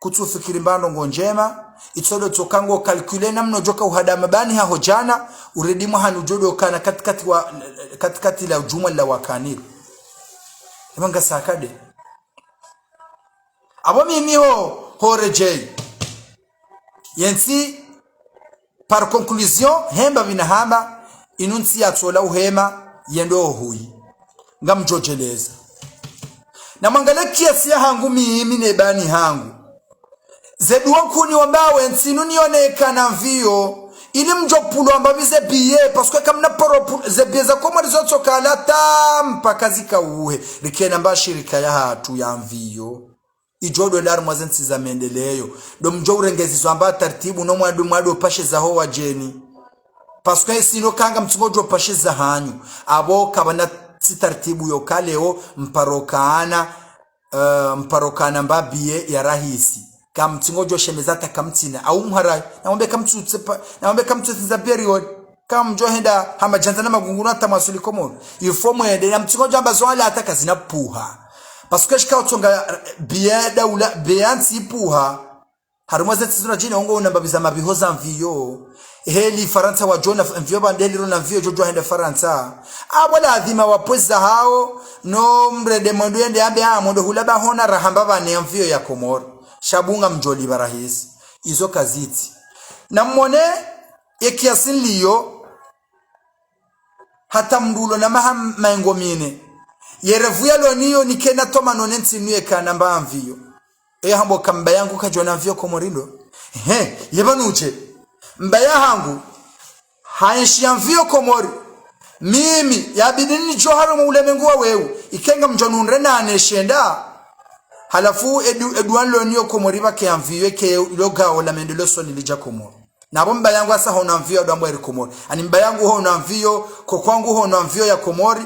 kutufikiri mbando ngonjema itsolo tokango calculer namno joka uhadama bani ha hojana uredimo hanujodo kana katikati la juma la wakanir imanga sakade abo mimi horejei yensi par conclusion hemba vinahama inunsi ya tsola uhema yendo hui ngamjojeleza na mangale kiasi ya hangu mimi ne bani hangu zeduwa kuni wambawe nsinu nionekana mvio ili mjopulo ambavize biye paskwe kamna poro ze biye za komori zoto kalata mpaka zika uhe rikena mba shirika ya hatu ya mvio ijodo laru mwazensi za mendeleyo do mjo urengezi zwamba tartibu no mwadu pashe za hoa jeni paskwe sino kanga mtungojo pashe za hanyu abo kabana si tartibu yo kaleo mparokana mba biye ya rahisi kam tingojo shemezata kamtina au mhara naombe kamtutse za period kam johenda hama janzana magunguna tamasuli komoro ifomo ende na mtingojo ambazo wala ataka zinapuha parce que shika utonga biye daula beansi puha harimo zeti zina jina ongo unambabiza mabihoza mvio heli faransa wa jona mvio bandeli rona mvio jojo henda faransa abola adhima wapweza hao no mrede mondo ende ambe mondo hulaba hona rahamba bane mvio ya komoro shabunga mjoli barahisi izo kaziti na mwone ekiasinliyo hata mdulo na mahengomine yerevuya loniyo nikena toma nonensi nuye kanamba mvio hambo kamba yangu kajona mvio komorindo yebanuche mbaya hangu haenshi ya mvio komori mimi yabidini joharo muulemengu wa wewe ikenga mjonunre na aneshenda halafu eduan loniyo komori bake amviwe ke loga wala mendelo so nilija komori nabo mba yangu asa hona mvio do amwe komori ani mba yangu hona mvio ko kwangu hona mvio ya komori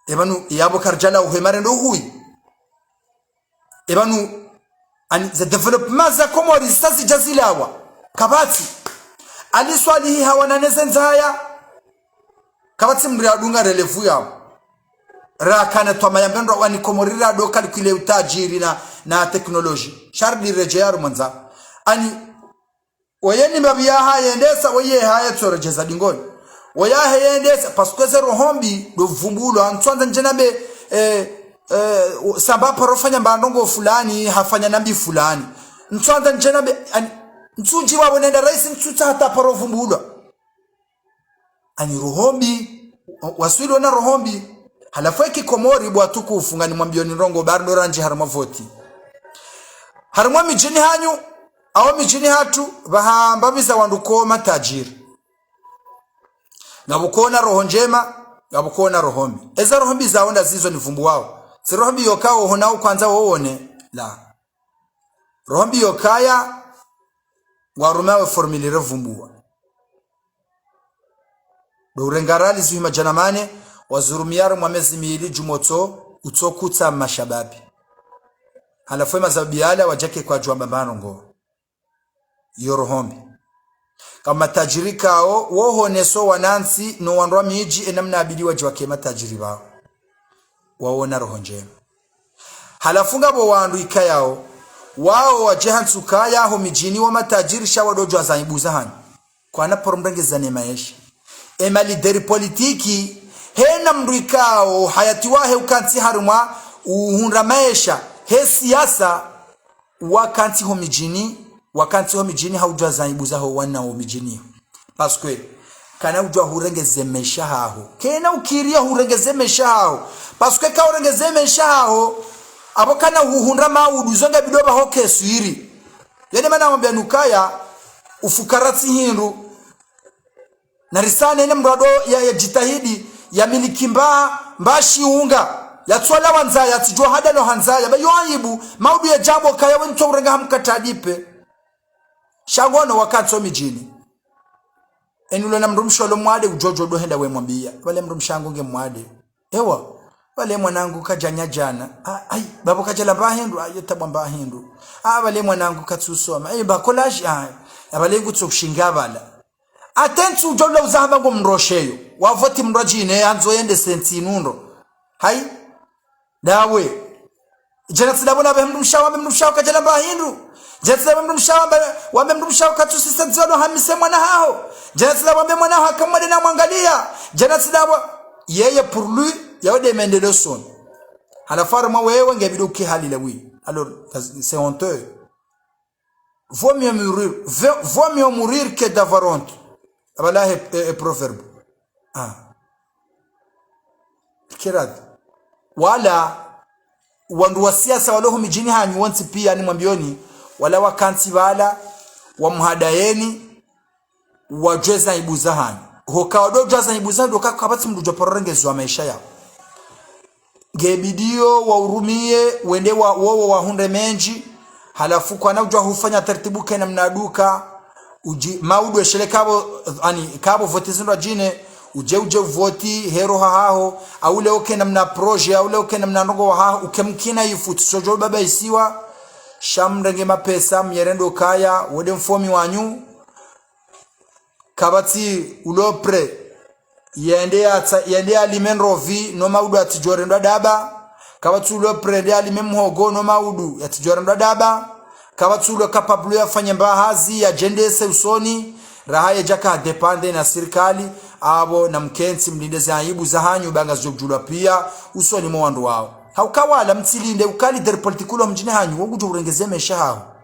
ebanu yabo karjala uhemare ndo hui ebanu ani the development za komori sasa jazilawa kabati ali swali hii hawana nezenza kabati mri adunga relevu yao rakana twa mayambendo wani komorira do kalkule utajiri na teknoloji shardi rejeyaru manza ani oyeni mabiya hayendesa oye haya torejeza dingoni oya hayendesa paskweze rohombi do vumbulo antwanza njenabe samba parofanya mbandongo fulani hafanya nambi fulani ntwanza njenabe ntunji wabo nenda rais ntutsa hata parovumbulo ani rohombi waswilo na rohombi halafu eki komori bwatuku ufungani mwambioni rongo bardo ranji harma voti harma mijini hanyu awa mijini hatu bahambabiza wanduko matajiri ngabukona roho njema ngabukona rohombi eza rohombi zaonda zizo ni vumbu wao si rohombi yokao honao kwanza waone la rohombi yokaya warumewe formulire vumbuwa do urengarali zuhima janamane wazurumiyaro mwamezi miili jumoto utokutsa mashababi halafu mazabiyala wajake kwa juamba marongo yorohombi kama tajiri kao woho neso wanansi no wanrwa miji enamna abidi wajwake matajiri bao waona roho njema halafu ngabo wandu ikayao wao wajehansu kaya ho mijini wa matajiri shawadojo azaibuza hani kwa na porombrengeza ne maisha emali deri politiki hena mruikao hayati wahe ukanti harumwa uhunra maisha he siasa wakanti ho mijini haujwa zaibuza ho wana ho mijini paskwe kana ujwa hurengeze mesha haho kena ukiria hurengeze mesha haho paskwe ka hurengeze mesha haho abo kana uhunra maudu zonga bidoba ho keswiri yene mana mwambia nukaya ufukarati hindu na risane ene mrado ya jitahidi ya milikimba mbashi unga ya twala wanza ya tijwa hada no hanza ya bayo ayibu maudu ya jambo kaya wento urenga hamkatadipe shagono wakati mijini enulo na mrumsho lo mwade ujojo do henda we mwambia wale mrumshangu nge mwade ewa wale mwanangu kajanya jana ai babo kajala bahindu ayota bamba hindu wale mwanangu katsusoma bakolaji wale ngutsokushinga bala atentu ujola uzahaba ngo mrosheyo wavoti mrojine anzo yende senti nundo hai dawe jana tsidabona bemrumshawa kajala bahindu jana bemrumshawa katsusi zalo hamise mwana hao jana tsidabona mwana hakamade na mwangalia jana tsidabona yeye pour lui yawde mendelo son hala farma wewe ngebiduki halila wi alors c'est honteux vaut mieux mourir que d'avoir honte abala est proverbe kirad wala wandu wa siasa waloho mijini hanyu wanti pia ni mwambioni wala wakanti bala wa mhadayeni wajeza ibuza hanyu hoka wadojaza ibuza doka kabati mdujo pororengezwa maisha yao gebidio wa urumie wende wa wowo wa hunde menji halafu kwa na ujwa hufanya taratibu kena mnaduka uji maudu eshele kabo voti zindwa jine uje voti hero haho au leo kena mna proje au leo kena mna nongo haho ukemkina yifuti sojo baba isiwa shamrenge mapesa myerendo kaya wode mfomi wanyu kabati ulopre yende alimenrovi no maudu atijorendo daba kabati ulopre yende alimemhogo no maudu atijorendo daba kabati ulo kapablo yafanya mbahazi ya jendese usoni rahaye jaka depende na serikali abo na mkensi mlindeze aibu za hanyu banga zojula pia usoni mwandu wao haukawala mtilinde ukali der politikulo mjine hanyu wogujo urengeze mesha hao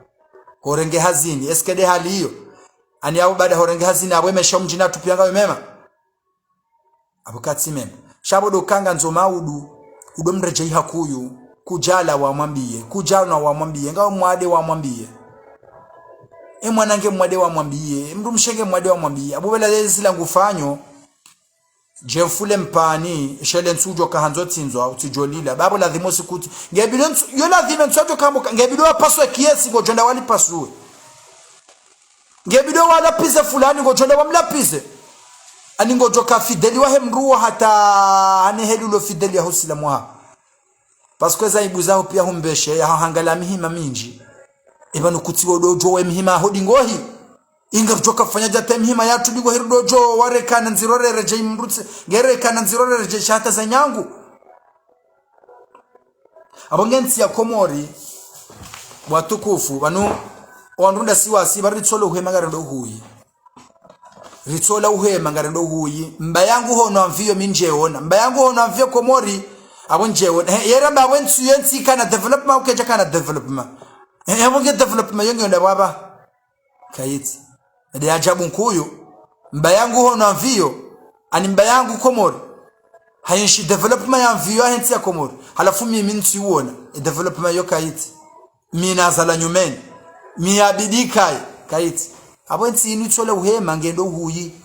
horenge hazini eskede hali hiyo ani abo baada horenge hazini abo mesha mjine atupiyanga wemema abo katsi mema shabo dokanga nzo maudu udomreje hakuyu kujala wa mwambie kujana wa mwambie ngao mwade wa mwambie mwanange mwade wa mwambie mndu mshenge mwade wa mwambie abo bela lezi la ngufanyo jefule mpani shele nsujo kahanzo tinzwa utijolila babo la dhimosi kuti ngebilo yo la dhime nsujo kambo ngebilo paswe kiesi ngojonda wali paswe ngebilo wala pise fulani ngojonda wamlapize ani ngojoka fideli wa hemruwa hata ane helulo fideli ya hosila mwa paskwe za ibu zao pia humbeshe ya hangala mihima minji ibanu kutiwo dojo we mihima hodi ngohi inga joka fanya jate mihima ya tudigo hirudojo warekana nzirorere je imrutse gerekana nzirorere je shata za nyangu abongensi ya Komori watukufu banu ondunda siwasi baritsolo uhema garendo huyi ritsola uhema garendo huyi mbayangu hono amvio minjeona mbayangu hono amvio Komori abonjeona yera mbawensu yensi kana development ukeja kana development abonge development yonge nda baba kayiti ndi ajabu nkuyu mbayangu hono amvio ani mbayangu Komori hayinshi development ya mvio hensi ya Komori halafu mimi ntiuona development yo kayiti mina zala nyumeni mi abidika kayiti abo nti nitsola uhema ngendo huyi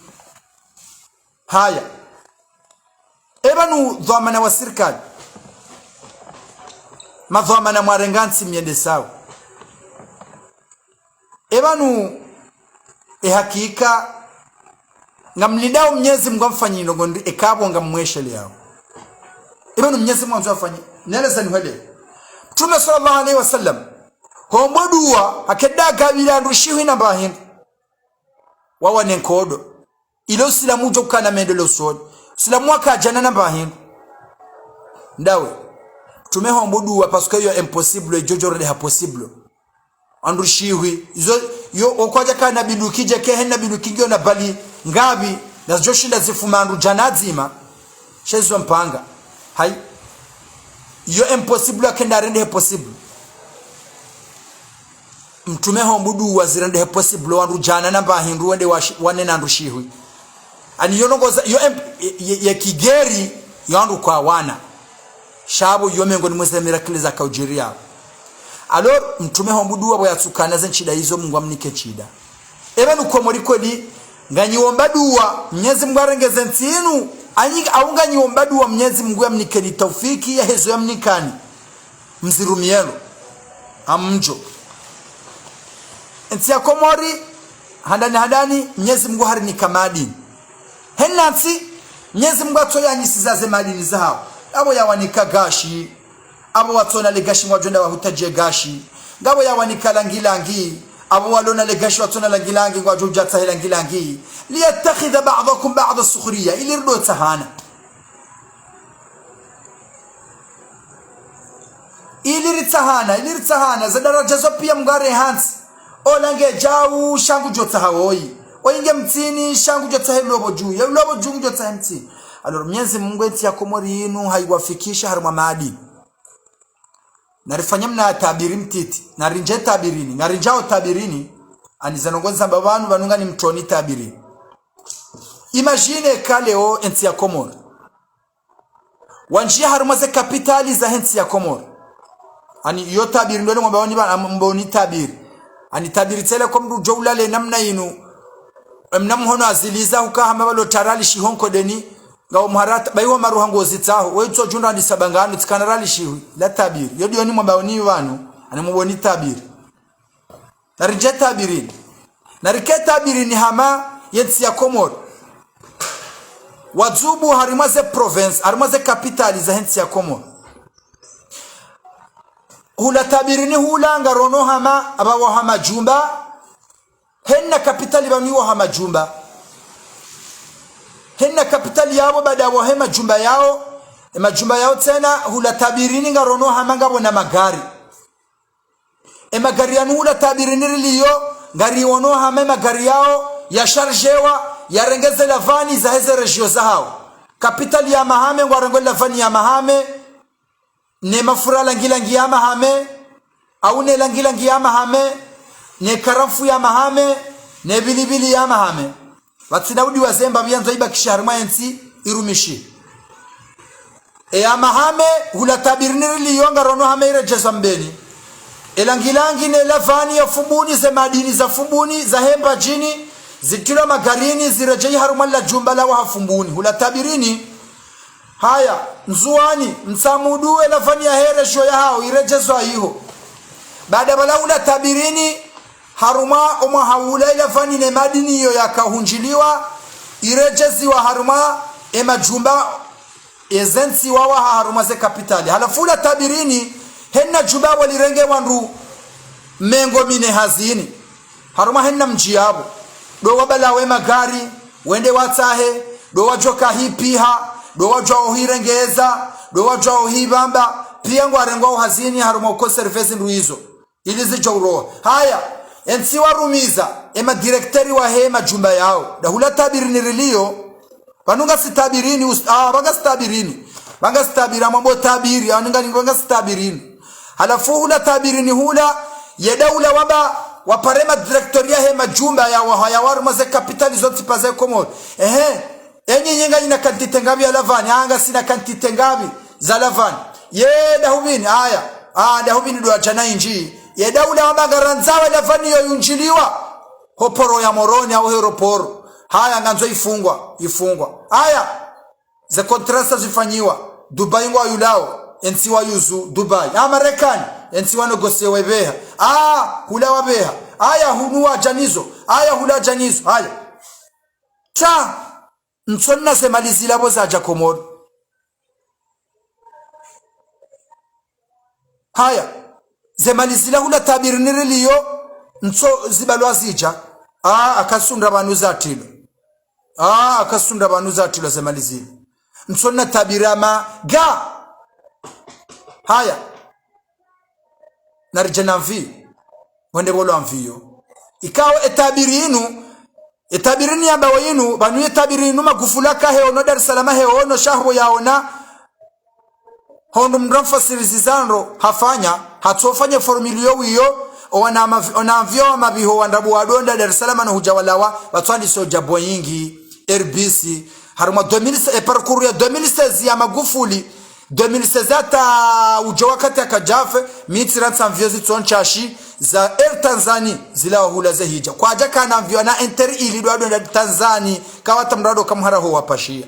haya ebanu dhamana wa serikali madhamana mwarengansi miende sawa ebanu hakika ngamlidao Mwenyezi Mungu amfanyino ngondi ekabo ngamweshele yao ebanu Mwenyezi Mungu amfanye neleza niwele Mtume sallallahu alaihi wasallam hombodua akeda kabila ndushihi na bahin wawa nenkodo ilo silamu jokana mendelo sodi silamu akajana na bahin ndawe Mtume hombodua paske yo impossible jojorede ha possible andushihi yo okwaja kana bidukije kehena bidukige na bali ngabi na joshinda zifumandu janazima shezo mpanga hai yo impossible akenda rende possible Mtume hombudu wazirende possible wandu jana namba hindu wende wane nandushihu ani yonongoza yo ya kigeri yandu kwa wana shabo yo mengo ni mwese miracle za kaujiria alors Mtume hombudu wabo yatsukana zenchida hizo Mungu amnike chida ebe nukomori kodi nganyiomba duwa Mwenyezi Mungu arengeze ntinu anyi aunga nyiomba duwa Mwenyezi Mungu amnike ni taufiki ya hezo yamnikani mzirumielo amjo Nti ya Komori handani Mwenyezi Mungu harini kamadini henansi Mwenyezi Mungu atoya nyisizaze madini zao abo yawanika gashi abo watona legashi mwajonda wahutaje gashi ngabo yawanika langilangi abo walona legashi watona langilangi ngwajuja tahila langilangi liyattakhidha ba'dakum ba'd as-sukhriya ilirdo tahana ilirtahana za daraja zo pia mgare hansi olange jau shangu jota hawoi oinge mtini shangu jota lobo juu ya lobo juu jota mtini alors Mwenyezi Mungu eti ya Komori yenu haiwafikisha harma maadi narifanya mna tabiri mtiti narinje tabirini narinjao tabirini anizanongoza babanu banunga ni mtoni tabiri imagine kaleo enti ya Komori wanjia harma za kapitali za enti ya Komori ani yo tabiri ndio mboni tabiri ani tabiri telecom du jowla le namna inu mnam hono aziliza ukahama balo tarali shihonko deni ngawo mharata baiwa maruhango zitaho weitso junda ndi sabangano tikanarali shihu la tabiri yodi ni mwabawoni wanu ani muboni tabiri narije tabiri narike tabiri ni hama yensi ya Komoro wazubu harimaze province harimaze capitali za hensi ya Komoro hula tabiri ni hula ngarono hama abawa hama jumba henna kapitali baniwa hama jumba henna kapitali yabo baada ya hema jumba yao tena hula tabirini ngarono hama ngabo na magari magari yanu hula tabirini liyo ngari wono hama magari yao ya chargewa ya rengeze la vani za heze regio za hao kapitali ya mahame ngwarengo la vani ya mahame ne mafura langilangi ya mahame au ne langilangi ya mahame ne karafu ya mahame ne bilibili ya mahame watinaudi wazemba byanzo iba kisharma yensi irumishi ya mahame hula tabirini liyonga rono hame irejezo mbeni elangilangi ne lavani ya fubuni za madini za fubuni za hemba jini zitilo magarini zirejei harumala jumba la wahafumbuni hula tabirini haya nzuani msamudu lavani ya heresho ya hao irejezo hiho baada bala hula tabirini haruma oma haula lavani ne madini hiyo yakahunjiliwa irejezi wa haruma majumba ezensi wawa haruma ze kapitali halafula tabirini henna jumba walirenge wandu mengo mine hazini haruma henna mjiabo do wabala we magari wende watahe do wajoka hipiha do wajwa ohirengeza do wajwa ohibamba pia ngwarengo hazini haruma uko service nduizo ilizi jawro haya ensi warumiza directori wa hema jumba yao da hula tabirini rilio banunga sitabirini banga sitabira mambo tabiri anunga sitabirini halafu hula tabirini hula yedaula waba waparema directoria hema jumba ya wahayawaru maze kapitali zote paze Komoro enyi nyinga ina kantite ngabi ya lavani anga sina kantite ngabi za lavani dahubini haya dahubini do achana inji yedaula waba garanzawa lavani yo yunjiliwa hoporo ya moroni au heroporo haya nganzo ifungwa haya ze kontrasta zifanyiwa Dubai ngwa yulao ensi wa yuzu Dubai Marekani ensi wa negosie webeha hula wabeha hunua janizo hula janizo cha nsonna semalizila boza ja Komoro zemalizila hula tabirini liyo nso zibalwa zija akasunda banu zatilo akasunda banu zatilo zemalizila nsonna tabirama ga narjana mvi wende bolo mviyo ikawo etabirini amba wayinu banu etabirinu magufulaka heono Dar es Salaam heono shahbo yaona hondo mramfasirizi zanro hafanya hatofanya formulio wiyo ona mvyo mabiho wandabu wadonda Dar es Salaam na hujawalawa batwandi soja Boeing RBC haruma 2000 parcours ya 2016 ya Magufuli 2016 hata ujawakati akajafe mitiransa mvyozi tonchashi za Air Tanzania zila hula za hija kwa jaka na mvyo na enteri ili duado na Tanzania kawata mrado kamhara ho wapashia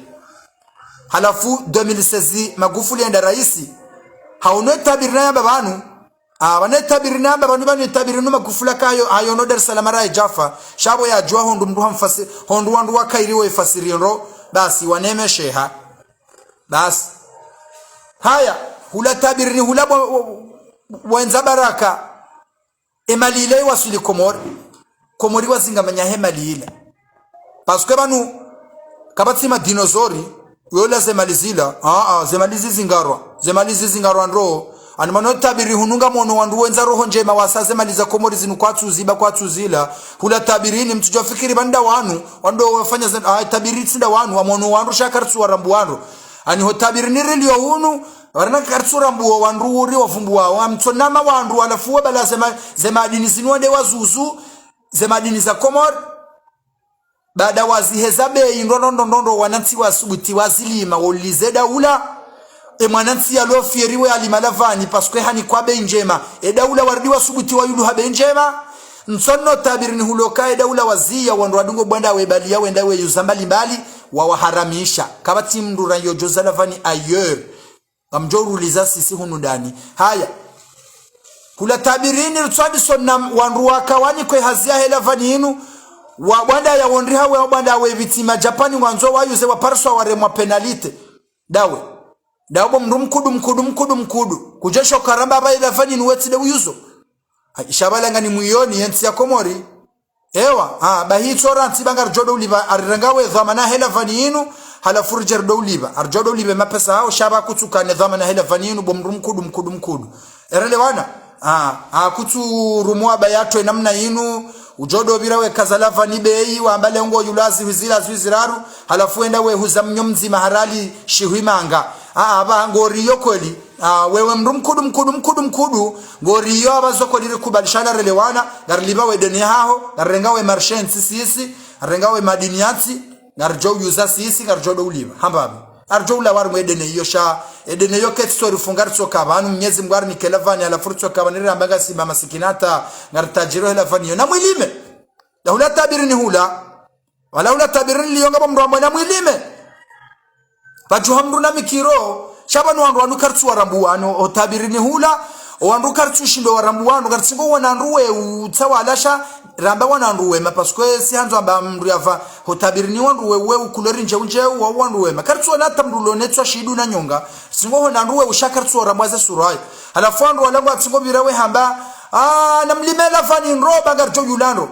halafu 2016 Magufuli enda raisi haunwe tabirina ya babanu wane tabirina ya babanu banu tabirinu Magufula kayo hayono Dar es Salaam rai jafa shabo ya jua hondu mduha mfasi hondu wandu wakairiwe fasirienro basi waneme sheha basi hula tabirini hula wenza baraka emalile wasuli Komori wazingamanya hemalile paske banu kabatima dinozori yola zemalizila zemalizi zingarwa nro animano tabiri hununga mono wandu wenza roho njema wasaze maliza Komori zinu kwatuzila hula tabirini mtujo fikiri banda wanu wando wafanya tabiri tsinda wanu wamono wandu shakartsu warambu wandu ani hotabirini rilio hunu warana kartsura mbuo wanruuri wafumbuwa wamtsonama wandu walafuwa bala zemadini zinuande wazuzu zemadini za Komoro baada waziheza bei ndondo wanansi wasubuti wazilima wolizeda ula mwanansi alofieriwe alimalavani paske hani kwa bei njema daula wardi wasubuti wa yulu habe njema nsonno tabirini hulokae daula wazia wandu wadungo bwanda webalia wenda we yuzambali mbali wawaharamisha kabati mndura yojoza lavani ayer ngamjoruliza sisi hunu ndani haya kula tabirini rutswadi sonna wandu wakawani kwe hazia hela vani inu wa bwanda ya wondri hawe wa bwanda we vitima Japani wanzo wayuze waparswa waremwa penalite dawe mru mkudu kujesho karamba ba ila vani nuweti de uyuzo ishabalanga ni muyoni yensi ya Komori ewa bahi toranti bangar jodo uliba arrangawe dhamana hela vani inu hala furjer do uliba arjodo uliba mapesa hao shaba kutuka ne dhamana hela vani inu bomru mkudu erele wana kutu rumua bayatwe namna inu ujodo birawe kazalava ni bei wambale ngo yulazi wizira zwiziraru halafu enda we huzamnyomzi maharali shihimanga aba ngoriyo kweli wewe mru mkudu ngoriyo abazoko liri kubalishana relewana garliba we deni haho garengawe marshensi sisi garengawe madiniati garjo yuza sisi garjodo uliba hambabi arjo ula war mwedene yosha edene yoket story fungartso kabanu mnyezi mgwar ni kelavani ala furtso kabanira ambaga simba masikinata ngartajiro helavani yo na mwilime la hula tabirini hula wala hula tabirini liyonga bomrombo na mwilime pajuhamru na mikiro shabanu wandu kartsu warambuano o tabirini hula o wandu kartsu shindo warambuano gartsingo wananruwe utsawalasha ramba wananruwe mapaskwe si hanzo amba mndu yava hotabirini wanruwe we ukulori nje wa wanruwe makartsu na tamrulo netwa shidu na nyonga singo wananruwe ushakartsu warambaze surai halafu wandu walangu atsingo birawe hamba na mlimela fani nroba garjo yulando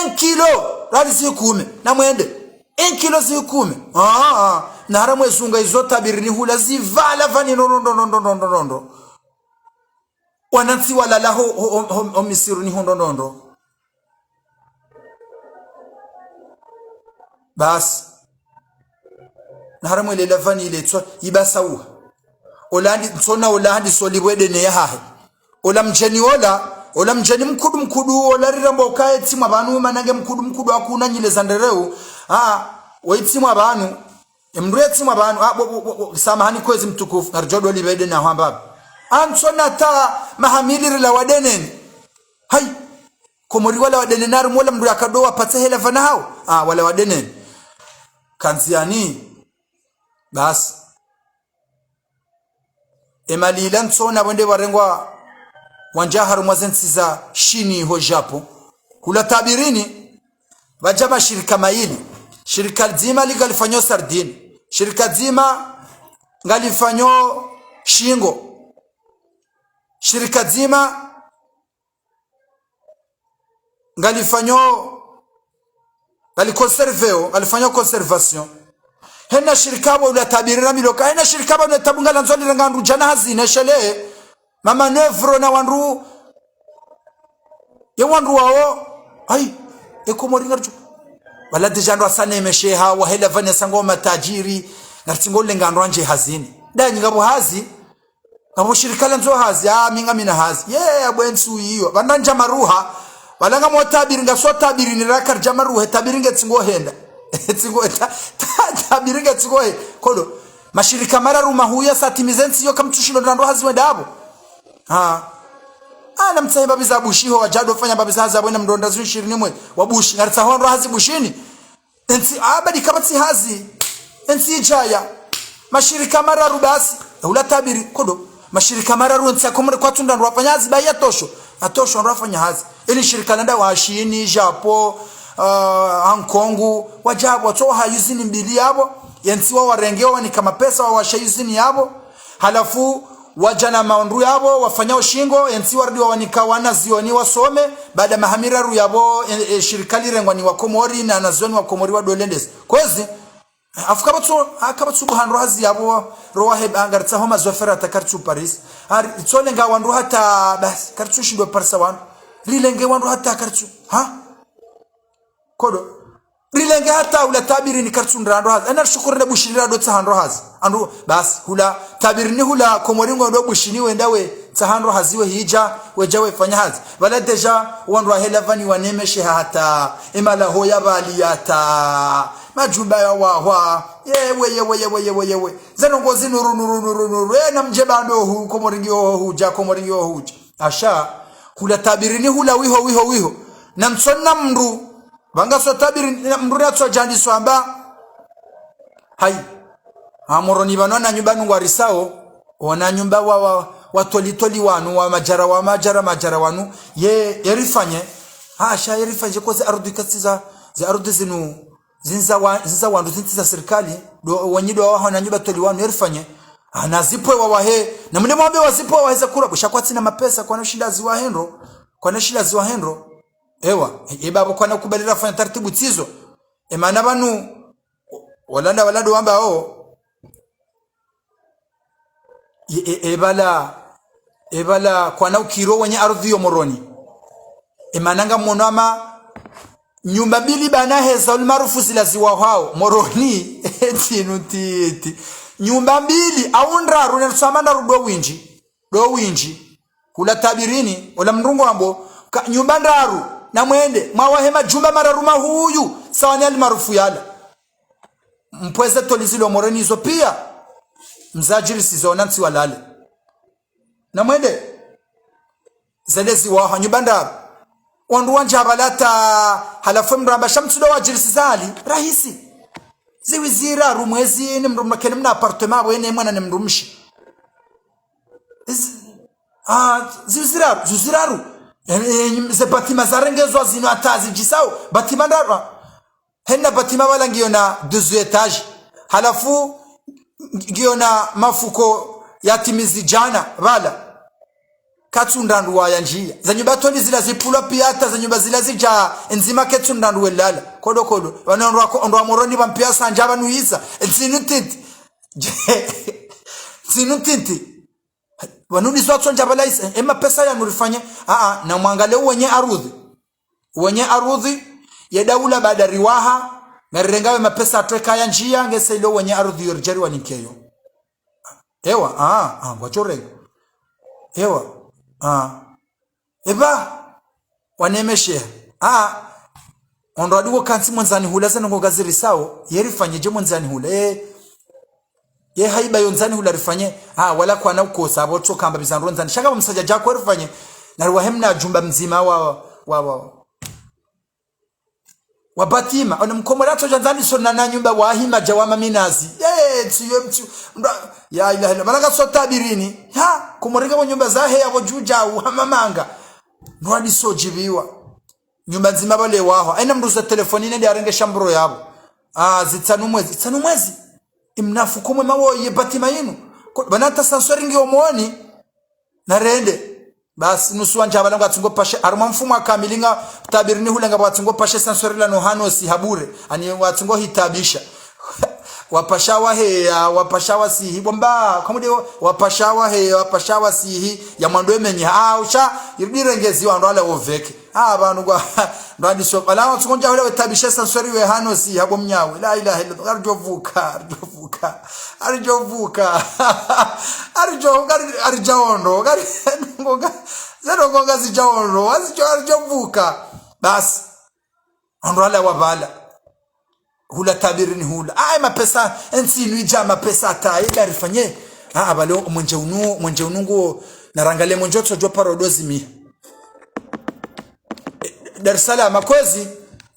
1 kilo radi si 10 na mwende 1 kilo si 10 na haramwe sunga izo tabirini hula zivala fani nondo wanansi wala laho omisiruni hondondo bas na haramwe ile lavani ile tso ibasawa olandi tsona olandi solibwede ne yahahe ola mjeni mkudu ola rirambo kae timwa banu manange mkudu akuna nyile zandereu waitimwa banu emruye timwa banu samahani kwezi mtukufu narjodo libede na hamba ansona ta mahamili la wadenen hai Komori wala wadenen naru mola mndu akadoa pate hela vana hao wala wadenen kanziani bas emalilan tsona wende warengwa wanjaharu mwazensiza shini ho japo kula tabirini wajama shirika maili shirika zima ligalifanyo sardini shirika zima ngalifanyo shingo shirika zima ngalifanyo ngalifanyo conservation hena shirikabo ula tabirira miloka hena shirikabo na tabunga lanzoli rangandu jana hazine shele mama nevro na wandu ye wandu wao Komori ngarju wala dejandu asane mesheha wa hela vanya sango matajiri ngartingole ngandro anje hazini danyi ngabo hazi ngabo shirika lanzo hazi minga mina hazi abwensu hiyo bandanja maruha walanga motabiri ngaso tabiri ni rakar jamaruhe tabiri ngetsingo henda tabiringa tikoe kodo mashirika mararu mahuya satimizensi yo kamtushilo ndando hazi wedabo ana mtsaimba biza bushiho wajado fanya babiza haza bwana mndonda 20 wabushi ngartsa hondo hazi bushini ensi abadi kabatsi hazi ensi jaya mashirika mararu basi ula tabiri kodo mashirika mararu ensi akomre kwa tunda ndo wafanya hazi baya atosho ndo wafanya hazi ili shirika nanda washini japo Hong Kong wajabu watoa hayuzini mbili yabo yensiwa warengewa ni kama pesa wa washayuzini yabo halafu wajana maundu yabo wafanyao shingo yensiwa radi wanikawana zioni wasome baada mahamira ru yabo shirikali rengwa ni wa Komori na nazioni wa Komori wa dolendes kwezi akabatsu buhanro hazi yabo roa angartsa homa zofera takartu Paris itsolenga wandu hata bas kartu shindo parsa wandu rilenge wandu hata kartu kodo rilenge hata ula tabiri ni kartu ndrando hazi ana shukuru na bushirira do tsahandro hazi andu bas hula tabiri ni hula Komoringo ndo bushini wendawe tsahandro haziwe hija wejawe fanya hazi wala deja wandu hela vani wanemeshe hata imala hoya bali hata majumba ya wawa yewe zanongozi nuru na mjebando hu Komoringo huja asha hula tabiri ni hula wiho na msonna mndu banga so tabiri mndu ya tso jandi swamba hai amoroni banona nyumba nungwarisao ona nyumba wa tolitoli wanu wa majara wanu yerifanye hasha yerifanye koze ardhi kasiza za ardhi zinu zinza wandu zinza serikali wanyido wa na nyumba toli wanu yerifanye anazipwe wawahe na mne mwambe wazipwe waweza kura bushakwati na mapesa kwa nashinda ziwa henro ewa ebabo kwa nakubalira fanya taratibu tizo emana banu walado wamba ebala kwa na ukiro wenye ardhi yo moroni emananga monama nyumba mbili bana heza ulmarufu zilaziwa hao moroni eti nyumba mbili aundra runesamanda do winji kula tabirini wala mrungo ambo nyumba ndaru na mwende mwawahema jumba mararuma huyu sawa ni marufu yala mpweze tolizilo moroni hizo pia mzajiri sizona nsi walale na mwende zelezi wa nyumba ndaru wandu wanja balata halafu mramba shamtudo wajiri sizali rahisi ziwizira rumwezi ni mrumna kene mna apartment wene mwana ni mrumshi ziziraru ze batima zarengezwa zino atazi jisao batima ndarwa henna batima wala ngiona 2 etage halafu ngiona mafuko yatimizi jana wala katsundandu wa yanjia za nyumba toni zila zipula pia hata za nyumba zila zija enzima ketsundandu welala kodo ndo amoroni bampia sanjaba nuisa zinuntinti wanuni swatso njaba laisa ema pesa ya nurifanye na mwangale wenye arudhi ya daula baada riwaha ngarengawe mapesa atweka ya njia ngese ilo wenye arudhi yorjeri waninkeyo ewa ngwachore ewa eba wanemeshe ondo adugo kansi mwanzani hula sana ngogaziri sao yerifanye je mwanzani hula ye haiba yonzani hula rifanye wala kwa na ukosa abo kamba bizanro nzani shaka bamsaja jako rifanye na ruwahemna jumba mzima wa batima ona mkomorato janzani sonna na nyumba wahima jawama minazi ya ilaha illa malaka so tabirini kumorika wa nyumba zahe ya wajuja hamamanga nwadi so jibiwa nyumba nzima bale waho aina mruza telefoni ndi arenge shambro yabo zitanu mwezi imnafu kumwe mawo ye batima yinu banata sansoringi omoni na rende bas nusuwa njabala ngatungo pashe aruma mfumo akamilinga tabirini hulanga batungo pashe sansorila no hano si habure ani watungo hitabisha wapashawa heya wapashawa sihi bomba kamude wapashawa heya wapashawa sihi ya mwando emenye usha irdirengezi wando ala oveke abantu gwa ndandi so ala watungonja hole wetabisha sansori we hano si habo mnyawe la ilaha illa arjovuka arjondo ngoga zero ngoga zijaondo arjovuka bas ando ala wabala hula tabirini hula mapesa ensi nuija mapesa ta ila rifanye balo mwenje unungu narangale mwenjoto jo parodozi mi Dar es Salaam kwezi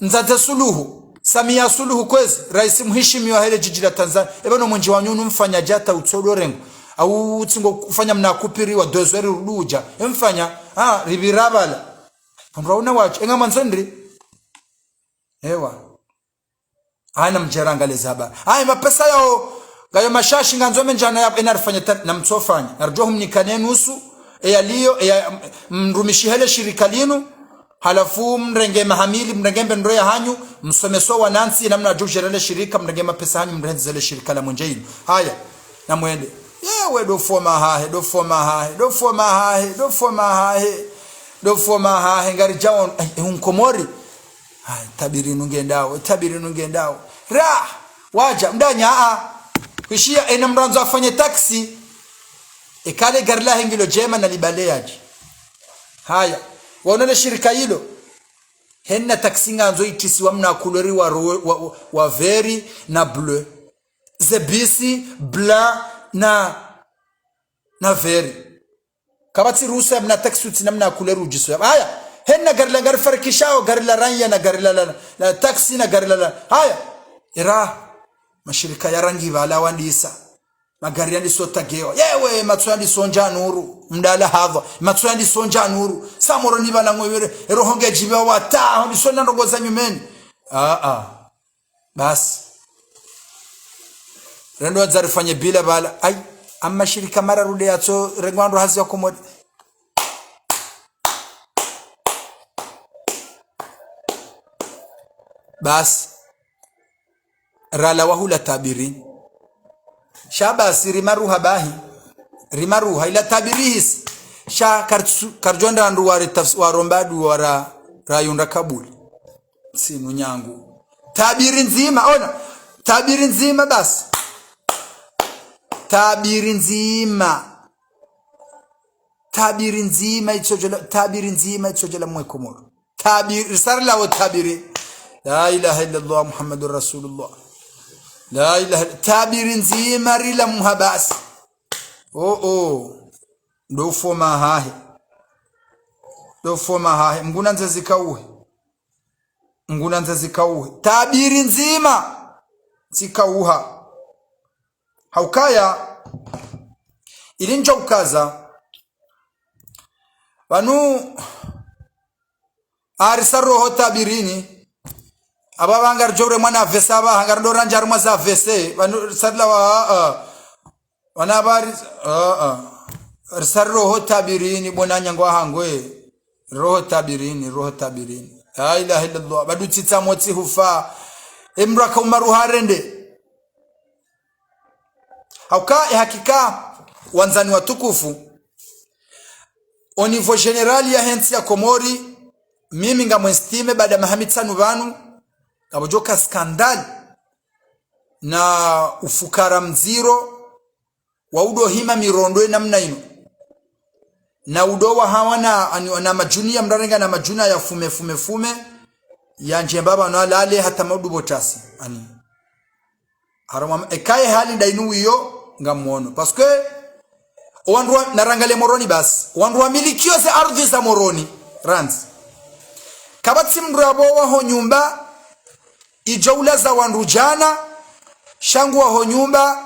nzate suluhu Samia Suluhu kwezi rais mheshimiwa hele jiji la Tanzania ebano mwenje wanyunu mfanya jata utsolorengo au tsingo kufanya mnakupiri wa dozweri ruduja emfanya ribirabala ndwauna wacho enga manzondri ewa ana mjerangale zaba mapesa yao gayo mashashi nganzome njana ya enarifanya na mtsofanya narjohum nikane nusu eyaliyo mrumishi hele shirika linu halafu mrenge mahamili mrengembe ndoya hanyu msomeso wa nansi namna jojerele shirika mrenge mapesa hanyu mrenzele shirika la mwenjeini haya na mwende yewe do foma hahe ngari jawon unkomori tabiri nungendao waja mdanya kushia ena mranzo afanye taksi ekale gari la hengilo jema na libaleaji haya waonele shirika hilo henna taksi nganzo itisi wamna kulori wa veri na bleu zebisi bla na veri kabati rusa mna taksi uti namna kuleru jiso haya henna gari la gari farikishao gari la ranya na gari la taxi na gari la haya ira mashirika ya rangi bala wandisa magari yandi sotagewa yewe matswandi sonja nuru mdala hadha matswandi sonja nuru samoro ni bala ngwere rohonge jiba wata hondi sonna ndongoza nyumeni bas rendo zarifanye bila bala ai amma shirika mara rude yato rengwando hazi yakomodi bas rala wahula tabirin shabasi rimaruha bahi rimaruha ila tabirihis sha karjonda andu wari warombadu wara rayunda kabuli sinu nyangu tabiri nzima ona tabiri nzima basi tabiri nzima itsojela mwekomoro tabiri risala wa tabiri la ilaha illa allah muhammadur rasulullah la ilaha tabiri nzima rila muhabasi ndo foma hahe mguna nze zikauhe tabiri nzima zikauha haukaya ilinja ukaza banu arisa roho tabirini aba bangar jore mwana vesa ba hangar ndo ranjar maza vese banu sadla wana bari arisa roho tabirini bonanya ngwa hangwe roho tabirini la ilaha illallah badu tita moti hufa imraka umaru harende hauka hakika wanzani watukufu au niveau general ya hensi ya Komori mimi ngamwestime baada ya Mohamed Sanu banu kabojoka skandali na ufukara mziro wa udo hima mirondo namna ino na udo wa hawana na majunia mdarenga na majuna ya fume ya njembaba na lale hata maudu botasi ani harama ekaye hali dainu hiyo ngamuono parce que wandu narangale moroni basi wandu wamilikio za ardhi za moroni rands kabati mrabo wa ho nyumba ijoula za wandu jana shangu wa ho nyumba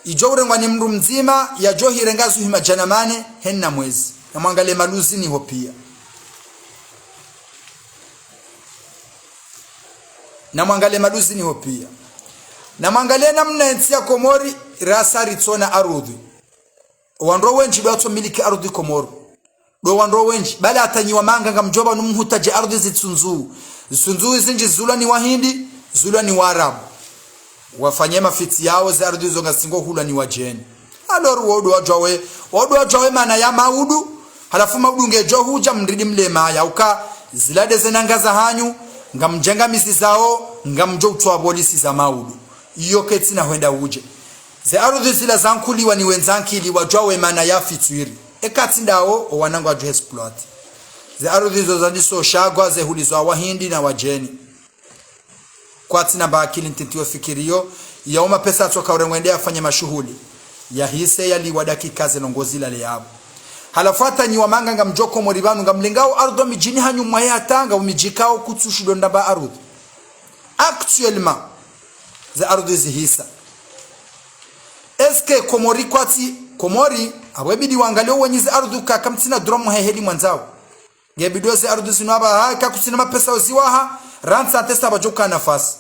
ijoure ngwani mru mzima ya johi rengazu hima janamane henna mwezi na mwangale maluzi ni hopia na mwangale namna nsi ya Komori rasa ritsona arudhi wandro wenji bato miliki arudhi Komoro do wandro wenji bala atanyiwa manga ngamjoba numhutaje arudhi zitsunzu izinji zula ni wahindi zula ni waarabu wafanye mafiti yao za arudhi zonga singo hula ni wajeni aloru wodo wajwawe mana ya maudu halafu maudu ngejo huja mridi mlema ya uka zilade zenangaza hanyu ngamjenga misi zao ngamjo utwa polisi za maudu iyo keti na huenda uje ze arudhi zila zankuliwa ni wenzankili wajwawe mana ya fitwiri ekati ndao wanangu wajwe exploit ze arudhi zo zandiso shagwa ze hulizo wahindi na wajeni kwa tina bakili ntitiwa fikirio ya uma pesa atoka urengwende afanye mashuhuli ya hise yali wadaki kazi nongozi lale yabo halafata ni wamanga ngamjoko moribanu ngamlingao ardo mijini hanyu mwaya tanga umijikao kutsushido ndaba arudhi actuellement za arudhi zihisa eske Komori kwati Komori abwebidi wangaleo wenyizi arudhi kakamtina dromu hehedi mwanzao gebido ze arudhi sinwaba haka kutina mapesa uziwaha ransa testa bajoka nafasi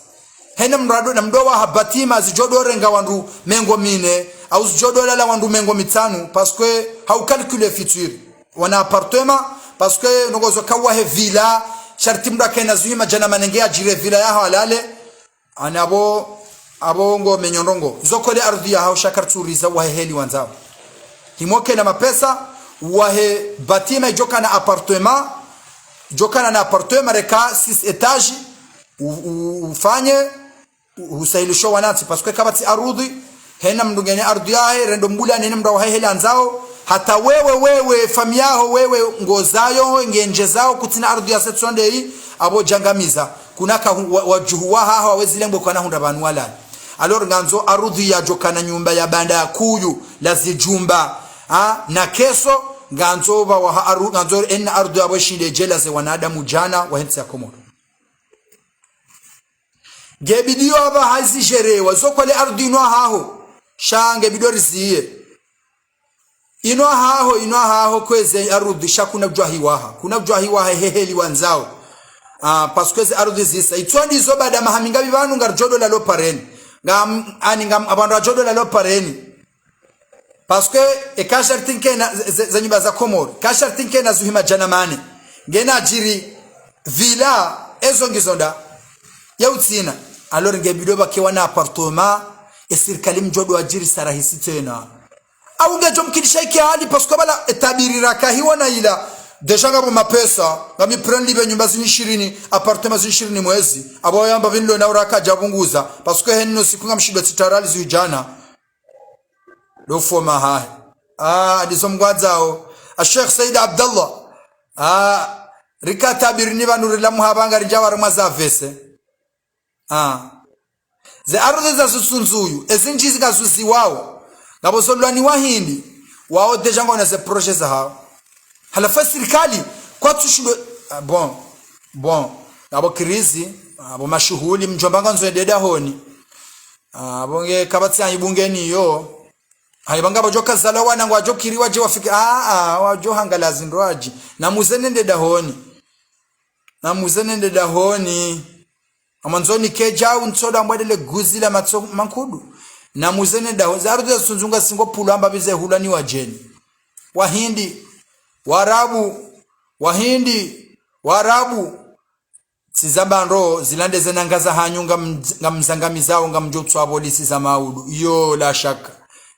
hena mrado na mdowa habatima zijodorenga wandu mengo mine au zijodola wandu mengo mitanu parce que hau calculer futur wana appartement parce que nogozo kawa he villa sharti mda kena zuima jana manenge ajire villa ya halale anabo abongo menyondongo zokole ardhi ya hau shakarturiza wa heli wanzao himoke na mapesa wa he batima joka na appartement reka 6 etage ufanye usailisho wanati parce que kabati arudhi hena mdungene ardhi yae rendo mbula nene mdawa heli anzao hata wewe famiyaho wewe ngozayo ngenje zao kutina ardhi ya setsonde hii abo jangamiza kunaka wajuhuwa hawa wezi lembo kwa nahunda banu wala alor nganzo arudhi ya joka na nyumba ya banda ya kuyu la zijumba na keso nganzoba wa aru nganzo en ardu abashinde jela ze wanadamu jana wa hensi ya Komoro gebidiyo aba hazi sherewa zokole ardu ino haho shange bidoriziye ino haho kweze ardu shakuna bjwahiwaha kuna bjwahiwaha heheli wanzao parce que ardu zisa itwandi zo bada mahaminga bibanu ngarjodo la lopareni ngam abantu ajodo la lopareni parce que ekashartinke na zanyumba za Komoro kashartinke na zuhima janamane ngena jiri villa ezo ngizonda ya utsina alors ngebido bakewa na appartement e serikali mjodo ajiri sarahisi tena au ngejo mkinisha iki hali parce que bala etabirira kahiwa na ila deja ngabo mapesa ngami prendre libe nyumba zini 20 appartement zini 20 mwezi abo yamba vinlo na uraka jabunguza parce que henno sikunga mshido titarali zujana do foma ha dizo mgwadzao Sheikh Said Abdullah rikata birni banurila muhabanga rijawara mazavese ze arudhe za susunzuyu ezinjizi kazuzi wao ngabo solwani wahindi wao deja ngona ze projet za hao halafa serikali kwa tushindo bon abo krizi abo mashuhuli mjombanga nzoendeda honi bonge kabatsi ayibungeni yo haibanga bajoka zala wana ngwajo kiriwa je wafike wajo hangalazi ndwaji na muzenende dahoni amanzoni keja unsoda mbadele guzi la mankudu na muzene dahoni zarude sunzunga singo pulamba bize hulani wajeni warabu sizabandro zilande zenangaza hanyunga ngamzangamizao ngamjotsu abolisi za maudu yo la shaka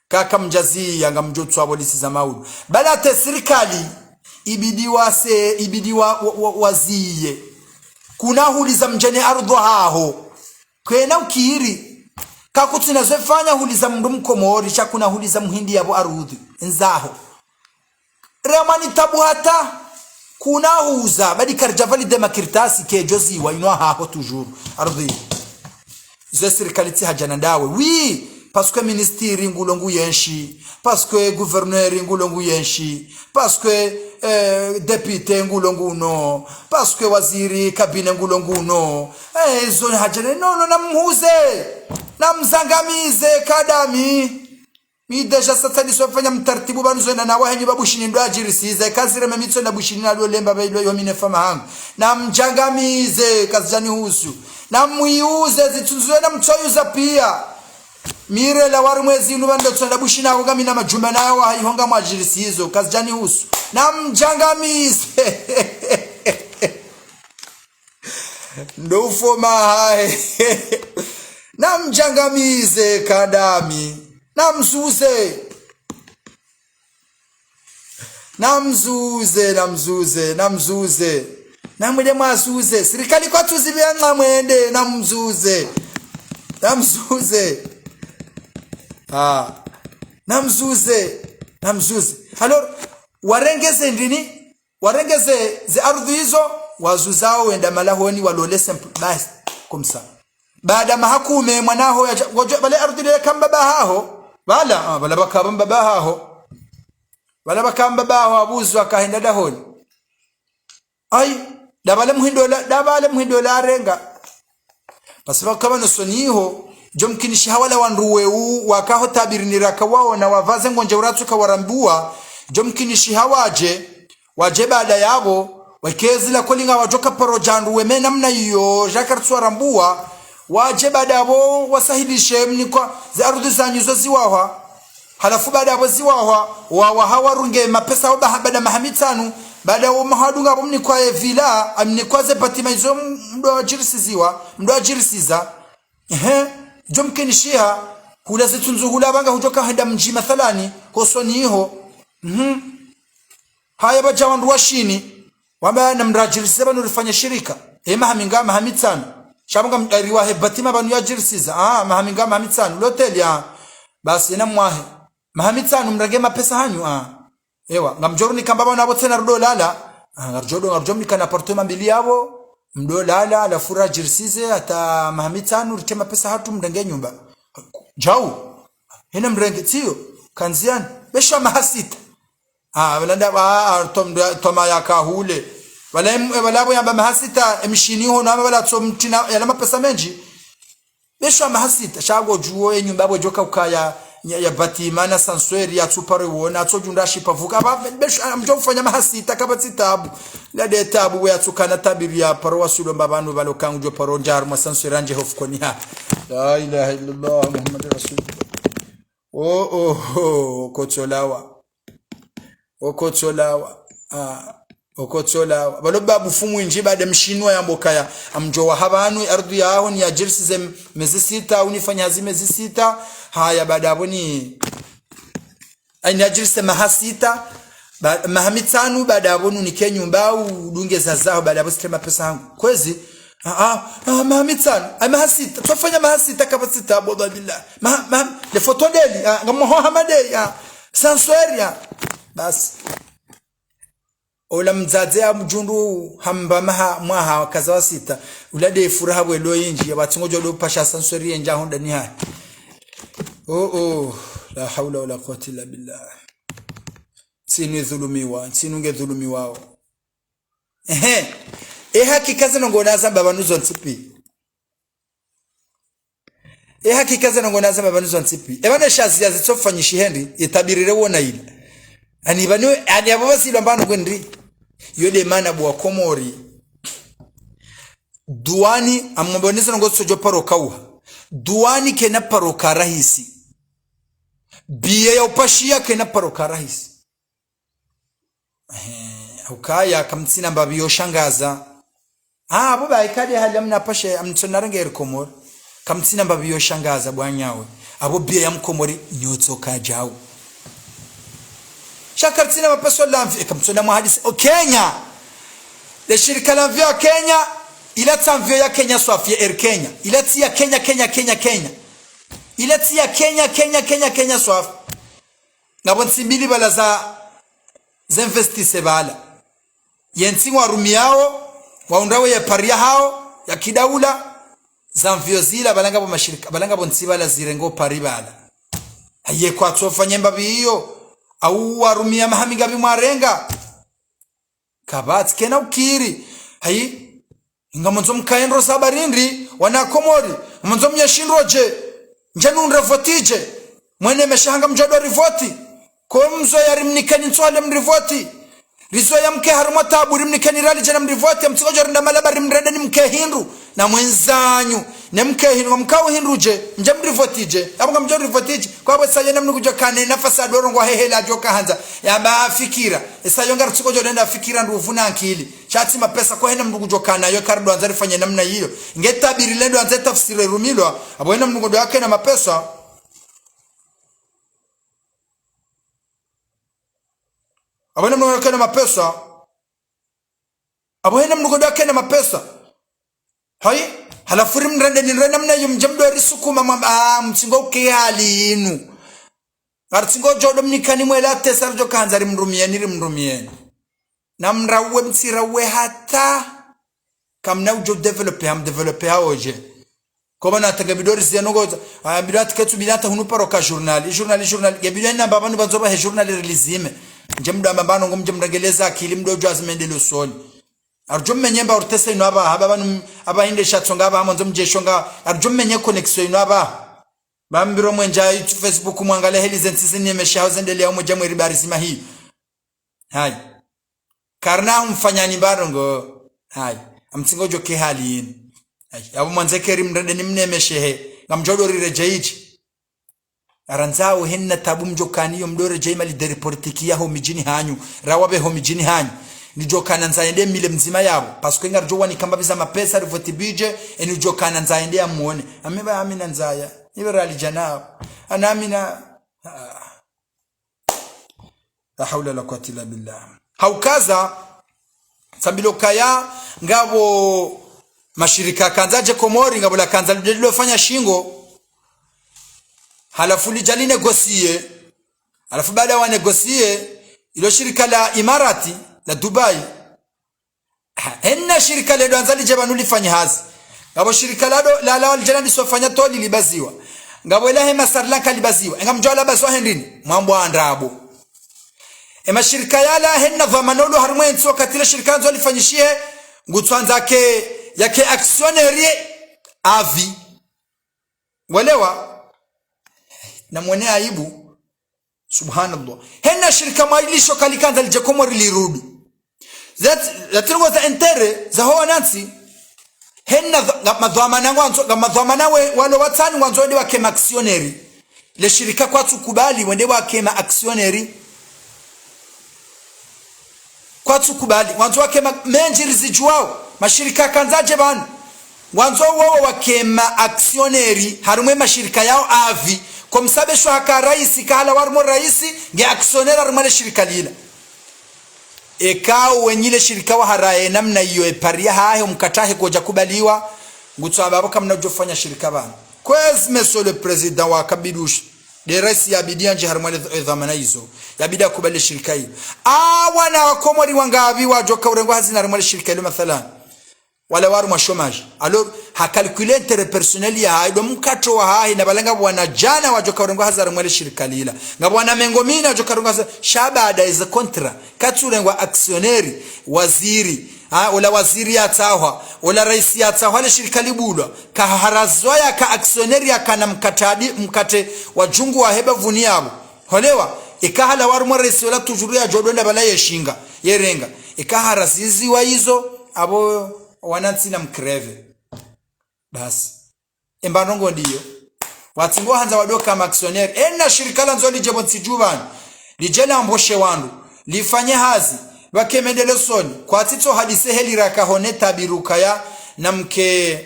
kaka mjazi yanga mjotsu abolisi za maudu bala te serikali ibidiwa waziye kuna huliza mjane ardho haho kwena ukiri kakutina zefanya huliza mndu mkomori chakuna huliza muhindi yabo arudhi nzaho ramani tabu hata kuna huza badi karjavali de makirtasi ke jozi wa inwa haho toujours ardhi ze serikali ti hajana ndawe oui parce que ministère ngulongu yenshi parce que gouverneur ngulongu yenshi parce que député ngulongu no parce que waziri kabine ngulongu no zone hajana no namhuze namzangamize kadami mi deja satani sofanya mtaratibu banuzona na wahenyi babushini ndo ajirisize kazire memitso na bushini na lemba bailo yomine fama hangu na mjangamize kazijani husu na muiuze zitunzwe na mtoyuza pia mire la warumwezi nubando tsonda bushina ko gamina majumba nayo hayihonga mwajirisizo kazijani husu na mjangamize ndo ufoma hae na mjangamize kadami namzuze namwede mwasuze serikali kwa tuzibia ngamwende namzuze alors warengeze ze ardhi hizo wazuzao wenda malahoni walole simple bas comme ça baada mahakume mwanaho bale ardhi ile kamba bahaho bala bakamba bahaho abuzu akahenda dahoni dabale muhindo la renga basiba kama nosoniho jomkinishi hawala wanruweu wakaho tabirinira kawao na wavaze ngonje uratuka warambua jomkinishi hawaje waje baada yabo wakezila kolinga wajoka porojandu weme namna hiyo jakartu warambua waje baada yabo wasahilishe mnikwa za ardhi zanyu ziwaha halafu baada yabo ziwaha hawarunge mapesa baada mahamitanu baada ya mahadunga abo mnikwa villa amnikwaze patima hizo mdo ajirisiza jomkenishia kula zitunzuhula banga hutoka henda mji mathalani kosoniho haya baja wandu washini wamba namrajirisiza banu rifanya shirika mahaminga mahamitanu shabanga mdariwa hebatima banu yajirisiza mahaminga mahamitanu lotel ya basi na mwahe mahamitanu mrage mapesa hanyu ewa ngamjoruni kamba bana abo tena rudo lala ngarjomni kana apartment mbili yabo mdo lala la fura jirisize ata mahamitanu ritema pesa hatu mdenge nyumba jau hena mrenge tio kanziani besha mahasita balanda toma yakahule balabo yamba mahasita emshini ho na bala tsomtina yala mapesa menji besho mahasita shago juo enyumba bo joka ukaya ya batimana sansweri ya tsupare wona tsojunda shipavuka besho amjo kufanya mahasita kabati tabu la de tabu ya tsukana tabiri ya parwa sulo mbabanu balokangu paro njar ma sansweri anje hofkoni ha la ilaha illallah muhammadur rasulullah okotsolawa baloba bufumu inji bade mshinwa ya mbokaya amjo wa habanu ardhi yao ni ya jirsi mezi sita unifanya mezi sita haya baada aboni aina jirsi mahasita mahamitanu baada abonu ni kenyumba udunge zazao baada abo sitema pesa yangu kwezi mahamitanu mahasita tufanya mahasita kapasita aboda billah le fotodeli ngamo hamade ya sansoria bas ola mzadzea mjundu hamba mwaha kaza sita ulade furaha bwelo yinji abatingojo do pasha sansori enja honda ni ha la hawla wala quwwata illa billah sinu dhulumiwa hakika zanongona zamba banuzo ntipi hakika zanongona zamba banuzo ntipi ebane shazia zitsofanyishi hendi itabirire wona ile ani banu ani ababasi lombano gwendri yode mana bwa komori duani ammboneza ngo sojo paro kauha duani kena paro karahisi biye ya upashia kena paro karahisi ukaya kamtsina mbabiyo shangaza baba ikade halamna pashe amtsonarengere komori kamtsina mbabiyo shangaza bwanyawe abo biye ya mkomori nyotso kajao shakartina mapeso lamvi kamtsona muhadisi Kenya le shirika la vya Kenya ilata mvyo ya Kenya swafia Kenya ilati ya Kenya ilati ya Kenya swaf ngabonsi mbili bala za investise bala yensi warumi yao waundawe ya paria hao ya kidaula za mvyo zila balanga bo mashirika balanga bonsi bala zirengo pari bala aye kwa tsofanya mbabi hiyo au warumia mahamiga bimwarenga kabati kena ukiri hayi ngamonzo mkaenro sabarindri wana komori monzo mnyashindroje njanu nrevotije mwene meshanga mjado rivoti ko mzo yarimnikani nswale mrivoti rizo ya mke haruma tabu rimnikani rali jana mrivoti mtsojo rinda malaba rimrende ni mke hindu na mwenzanyu ne mke hindu mkao hinduje nje mrivotije abanga mjado rivotije kwa abo sayo namnu kujokane nafasa doro ngo hehela joka hanza yamba fikira sayo ngar tsojo renda fikira ndu uvuna akili chati mapesa kwa hena mndu kujokana yo kardo anzari fanya namna hiyo ngetabiri lendo anze tafsiri rumilwa abo hena mndu yake na mapesa abona mndu yake na mapesa abo hena mndu yake na mapesa hai halafu rimrende ni renda mna yumjamdo risukuma mtsingo ukehali inu artsingo jodo mnikani mwela tesa rjo kanzari mrumieni namrawe mtsirawe hata kamna ujo develope haoje koma natanga bidori zenogoza bidati ketu bilata hunuparoka journal gebile namba bantu bazoba he journal release njemdo ambano ngomjemrageleza akili mdojo azimendelo soni arjo menyemba urtese ino aba banu abahinde shatsonga aba monzo mjeshonga arjo menye connection ino aba bambiro mwenja Facebook mwangale helizensi zinemesha zendele ya moja mweri barisima hii hai karna mfanyani barongo hai amtsingojo ke hali yin hai abo manzekeri mrende nimnemeshehe ngamjodo rirejeiji aranzao henna tabu mjokani yo mdore jeimali de reportiki yaho mijini hanyu rawabe ho mijini hanyu nijokana nzaende mile mzima yabo paske ngarjo wani kamba biza mapesa rivotibije enijokana nzaende amuone ameba amina nzaya iberali janab ana amina la hawla la quwwata illa billah haukaza sabilo kaya ngabo mashirika kanzaje komori ngabo la kanza lilofanya shingo halafu lijali negosie halafu baada wa negosie ilo shirika la Imarati la Dubai henna shirika ledo anzali jebanu lifanya hazi ngabo shirika la aljana lisofanya toli libaziwa ngabo ilahe masarlaka libaziwa ngamjola baswa hendini mambo andabo mashirika yala henna dhamanolo harmwe nso katila shirika nzo alifanyishie ngutwanza ke yake actionnaire avi walewa na mwene aibu subhanallah henna shirika mailisho kalikanza lijakomo lirudi that was the intere za hoa nansi henna madhamana ngwanzo madhamana walo watani wanzo ndi wake actionnaire le shirika kwa tukubali wende wake actionnaire kwa tukubali wanzo wake menjiri zijuao mashirika kanzaje bana wanzo wao wakema actionnaire harumwe mashirika yao avi kwa msabesho haka raisi kala warmo raisi nge actionnaire harumwe shirika lila ekao wenyile shirika wa haraye namna hiyo eparia hayo mkatahe koja kubaliwa ngutso ababo kamna ujofanya shirika bana kwezi monsieur le président wa kabidush de raisi ya bidianje harumwe dhamana hizo yabida kubali shirika hilo wana wakomori wangabi wajoka urengo hazina harumwe shirika hilo mathalan wala waru mashomaji alors ha calculer intérêt personnel ya haido mkato wa hai na balanga bwana jana wajoka urengo hazara mwele shirika lila ngabwana mengomina wajoka urengo hazara shabada is a contra katurengo actionnaire waziri wala waziri ya tawa wala raisi ya tawa le shirika libulwa ka harazoya ka actionnaire ya kana mkate wajungu wa heba vuniabo holewa ikahala waru mwa raisi wala tujuru ya jodonda bala yeshinga yerenga ikahara zizi wa hizo abo wanansi na mkreve basi embanongo ndiyo watingo hanza wadoka actionnaire ena shirika la nzoli jebo nsijubani lijela amboshe wandu lifanye hazi bakemendele soni kwa tito hadise heli rakahone tabiruka ya na mke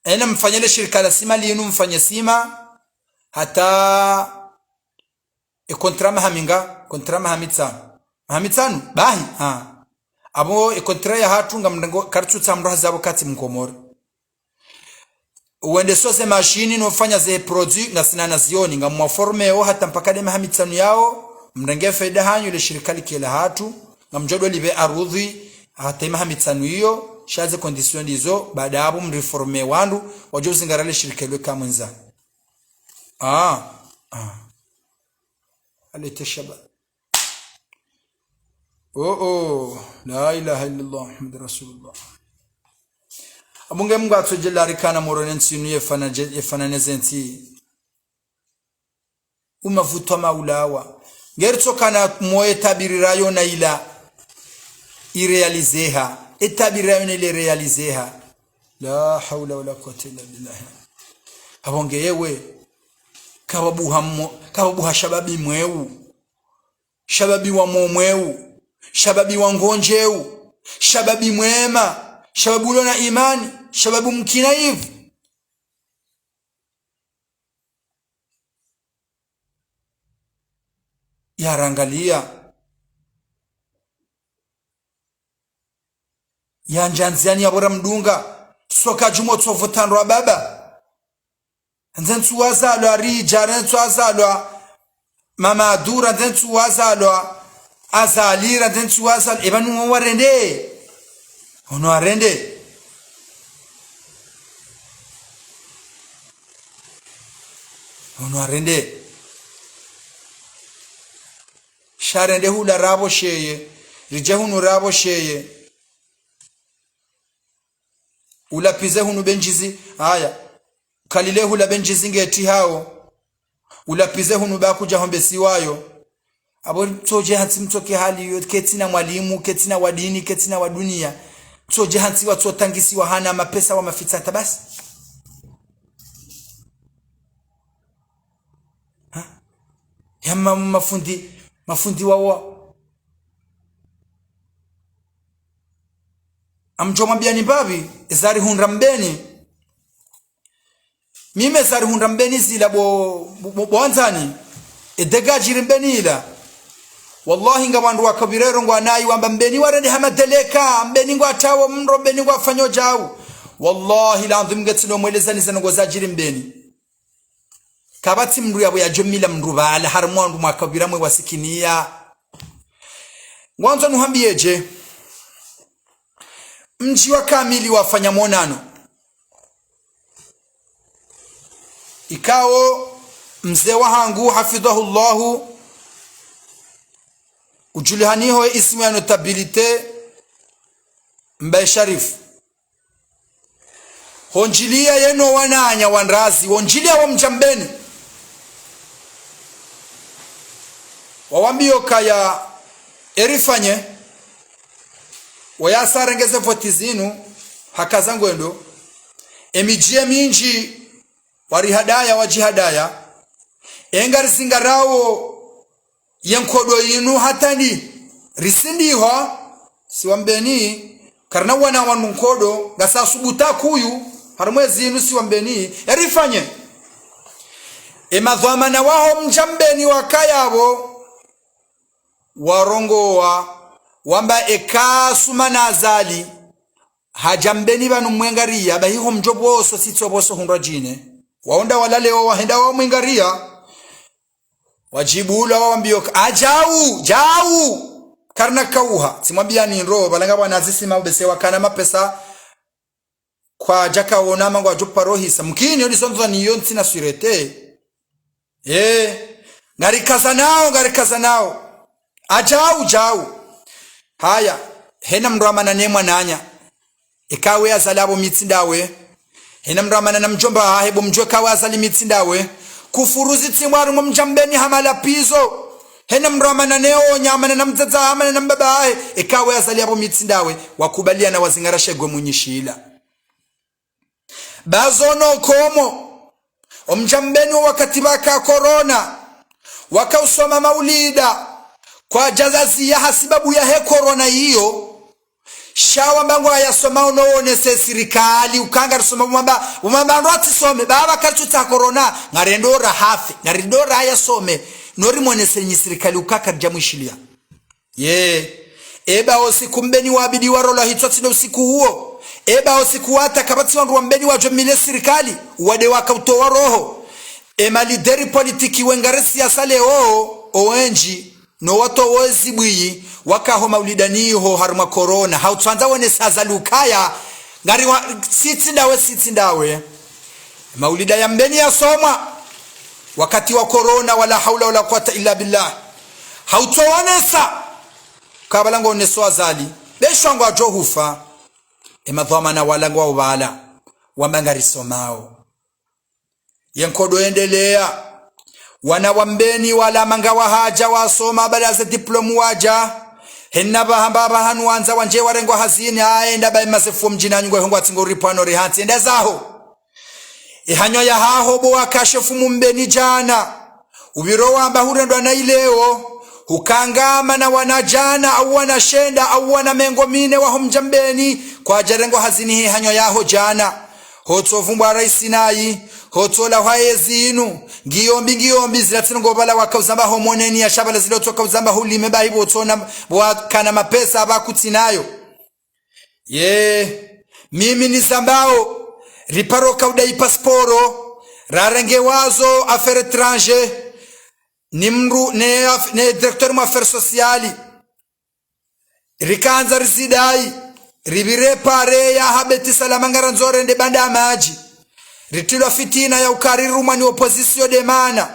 ena mfanyele shirika la sima linu mfanye sima hata kontrama haminga kontrama hamitanu bahi abo ekontra ya hatu nga mrengo kartu tsamro hazabo kati mkomori uende sose machine no fanya ze produit na sinana zioni nga mwaforme yo hata mpaka de mahamitsanu yao mrenge faida hanyu le shirikali kila hatu nga mjodo libe arudhi hata mahamitsanu hiyo shaze condition hizo baada hapo mreforme wandu wajozi ngarale shirikali kama mwenza alete shabab la ilaha illallah muhammad rasulullah abunge mungu atujela rikana moronensi nu yefana nezenti umavuto maulawa ngerto kana moye tabirirayo na ila irealizeha etabirayo na ile realizeha la hawla wala quwwata illa billah abunge yewe kawabuha shababi mweu shababi wa momweu shababi wa ngonjeu shababi mwema shababu lona imani shababu mkina hivi yarangalia yanjanziani yabora mdunga soka jumo tsovotandwa baba nzentu wazalwa arija nzentu wazalwa mama adura nzentu wazalwa azalira nzentu wazalwa ebanu warende ono arende sharende hula rabo sheye rijahunu rabo sheye ulapize hunu benjizi haya kalile hula benjizi ngeti hao ulapize hunu bakuja hombe siwayo abo toje hati mtoke hali yo ketina mwalimu ketina wadini ketina wa dunia toje hati watu watangisi wa hana mapesa wa mafitata basi yama mafundi wawa amjoma biani babi zari hunrambeni mime zari hunrambeni zila bo anzani edegaji rimbeni ila wallahi nga bandu wakabirero ngwa nayi wamba mbeni warende hamadeleka mbeni ngwa tawo mro mbeni ngwa fanyo jawu wallahi la ndum ngetino mwelezani zango zajiri mbeni kabati mndu yabo ya jomila mndu bala harmondu mwakabira mwe wasikinia ngwanzo nuhambieje mji wa kamili wafanya monano ikao mzee wa hangu hafidhahullahu ujulihaniho ismu ya notabilite Mbaye Sharif honjilia yeno wananya wanrazi honjilia wa mjambeni wawambio kaya erifanye wayasarengeze voti zinu hakazangu endo emijie minji warihadaya wajihadaya engari singarawo yenkodo yinu hatani risindiho siwambeni karna wana wanunkodo gasa subuta kuyu harumwezi yinu siwambeni erifanye emadhamana waho mjambeni wakayabo warongowa wamba ekasumana azali hajambeni banu mwengaria bahiho mjoboso sitsoboso hundrajine waonda walaleo wahenda wa mwengaria wajibula wambio jau karna kauha simwambia ni ro balanga bwana azisima ubese wakana mapesa kwa jaka wona mangwa jupa rohisa mkini odisonzo ni yonsi na surete ngarikaza nao jau haya hena mramana nemwa nanya ikawe azalabo mitsindawe hena mramana na mjomba hebo mjwe kawe azali mitsindawe kufuruzi tsimwaru mjambeni hamala pizo hena mramana neo nyamana na mzaza hamana na mbaba ikawe azali abo mitsindawe wakubaliana wazingarashe gwe munyishila bazono komo omjambeni wakati baka corona wakausoma maulida kwa jazazi ya hasibabu ya he corona hiyo shawa mbangu ayasoma unoone se sirikali ukanga rusoma mwamba ndwati some baba kachuta corona ngarendora hafi ngarendora ayasome nori mwone senyi sirikali ukaka jamushilia eba osikumbeni wabidi warola hitoti na usiku huo eba osikuwata kabati wandu wambeni wajomile sirikali wade wakautowa roho lideri politiki wengaresi ya sale owenji no wato wozibwi wakaho maulidaniho haruma corona hautwanza wone saza lukaya ngari sitsindawe maulida ya mbeni ya soma wakati wa corona wala haula wala quwata illa billah hautowanesa kabalango neso azali beshwango ajohufa emadhamana walango wabala wamangari somao yenkodo endelea wana wambeni wala mangawa haja wasoma balaza diplomu waja henna bahamba hanu wanza wanje warengo hazini aenda ba masefu mjinanywe hongo atsingo ripano rihanti enda zaho ihanyo ya haho bo akashefu mumbeni jana ubiro wamba hurendo na ileo hukangama na wanajana au wanashenda au wana mengo mine wa mjambeni kwa jarengo hazini hanyo yaho jana hotovumbwa raisi nayi hotola haezinu ngiyombi zilatsino bala wakauzamba homoneni ya shabala zilotoka uzamba hulime bahibo tona wakana mapesa abakutinayo mimi ni zambao riparo kaudai pasporo rarenge wazo affaire étranger nimru ne directeur mu affaires sociales rikanza risidai ribire pare ya habeti salamangara nzore nde banda maji ritilo fitina ya ukariru ni opposition de mana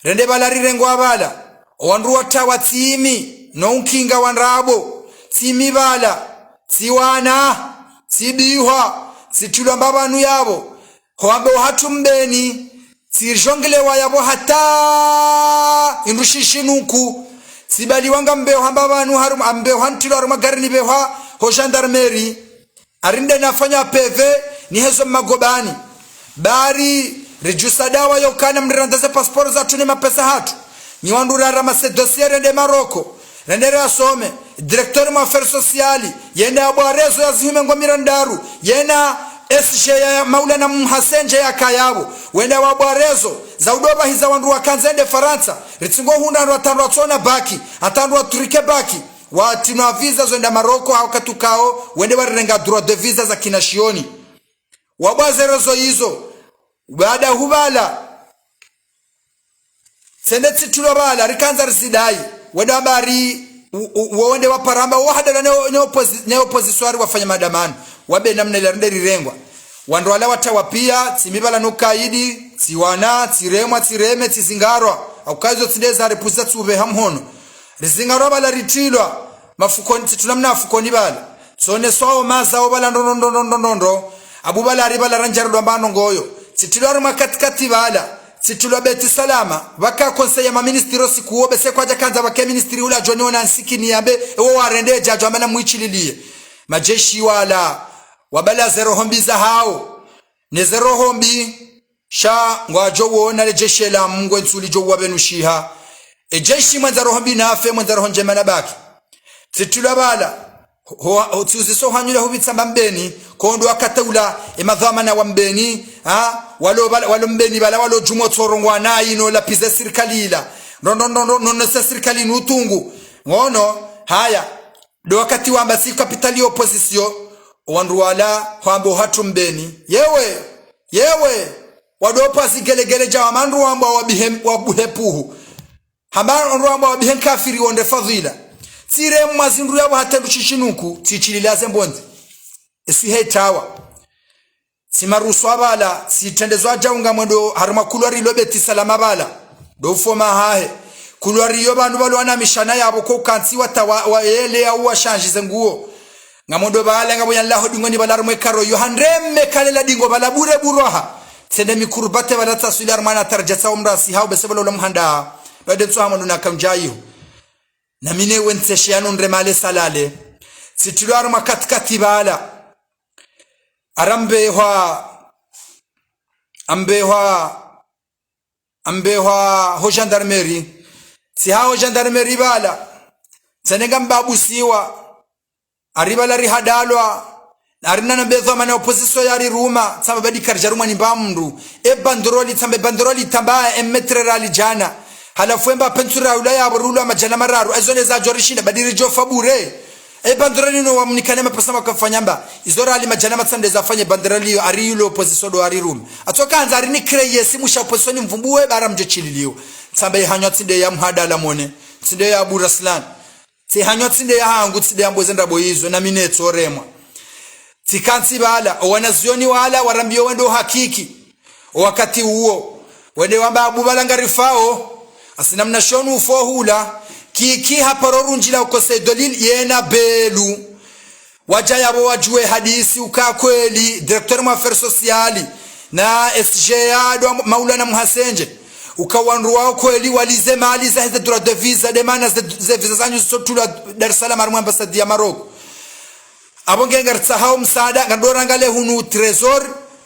rende balari rengo abala wandu watawa timi no unkinga wanrabo timi bala tiwana tibiwa situlo mbabanu yabo hoambe hatumbeni tirjongele wayabo hata indushishinuku sibali wanga mbeo hambabanu harum ambeo hantilo haruma garini bewa ho gendarmerie arinde nafanya PV ni hezo magobani bari rejusa dawa yokana mrandaze passport za tuni mapesa hatu ni wandura ramase dossier rende Maroko rende rasome directeur mu affaires sociales yenda abwarezo yazime ngomira ndaru yena SJ ya Maulana Mhasenje ya kayabo wenda wabwarezo za udoba hiza wandu wakanzende Faransa ritsingo hunda ndo atandwa baki atandwa turike baki watina visa zonda Maroko hakatukao wende warenga droit de visa za kinashioni wabazerezo hizo baada hubala sendeti tulobala rikanza risidai wenda bari wende waparamba wahada ne opposition wafanya madamano wabe namna ile rende rirengwa wandu wala watawapia timibala nukaidi tiwana tiremwa tireme tizingarwa aukazo tindeza repuza tube hamhono rizinga roba la ritilwa mafukoni tunamna afukoni bala sone swao maza obala ndondo abubala aribala ranjaro mbano ngoyo titilwa makatikati bala titilwa beti salama baka conseil ma ministre sikuo bese kwaja kanza baka ministre ula joniona nsikini yabe ewo warende jajo amana muichililie majeshi wala wabala zero hombi za hao ne zero hombi sha ngwajo wona le jeshi la mngwe nsuli jo wabenushiha jeshi mwanza hombi nafe mwanza honje manabaki titilwa bala ho tuziso hanyula hubitsamba mbeni kondo akataula emadhamana wa mbeni walo mbeni bala walo jumo tsorongwa nayi no la pizza sirkalila no sirkali nutungu ngono haya do wakati wamba si kapitali opposition wandu wala kwambo hatu mbeni yewe wadopa sigelegele jawa mandu wamba wabuhepuhu hamba wamba wabihen kafiri wonde fadhila tire mwazindu yabo hatendu chishinuku tichililaze mbonzi esu hetawa simarusu abala sitendezwa jaunga mwendo haruma kulwari lobeti salama bala dofoma hahe kulwari yo bandu balwana mishana yabo ko kansi wa ele au washanjize nguo ngamondo bala ngabo yallahu dingoni balarumwe karo yo handreme kalela dingo bala bure buroha sende mikurbate bala taswili armana tarjasa umrasi hao besebalo lamhanda bade tsohama nduna kamjayo na mine wenseshiano ndremale salale situlwaro makatikati bala ambehwa ho gendarmerie si hao gendarmerie bala senenga mbabu siwa aribala rihadalwa arina na bezwa na opposition yari ruma tsamba badi karjaruma ni bamndu bandroli tsambe bandroli tamba emetre ralijana halafwemba pensura ulaya aburula majana mararu azone za jorishinda badiri jofa bure bandroli no wamnikane mapesa makafanyamba izora ali majana matsande zafanye bandroli ari yulo opposition do ari room atokanza ari ni kreye simusha opposition mvumbuwe bara mjechililiyo tsamba ihanywa tsinde ya mhadala mone tsinde ya Abu Raslan tsi hanywa tsinde ya hangu tsinde ya mbozenda boyizo na minetso remwa tikansi bala wanazioni wala warambio wendo hakiki wakati huo wende wamba abubala ngarifao asina mnashonu ufohula kiki haparorunjila ukose dolil yena belu wajaya bo wajue hadisi ukakweli directeur ma affaires sociali na SGA do Maulana Muhasenje ukawanru wao kweli walize mali za hizo droit de visa de manas de visa zanyu sotula Dar es Salaam armu ambassade ya Morocco abonge ngartsa hao msaada ngandora ngale hunu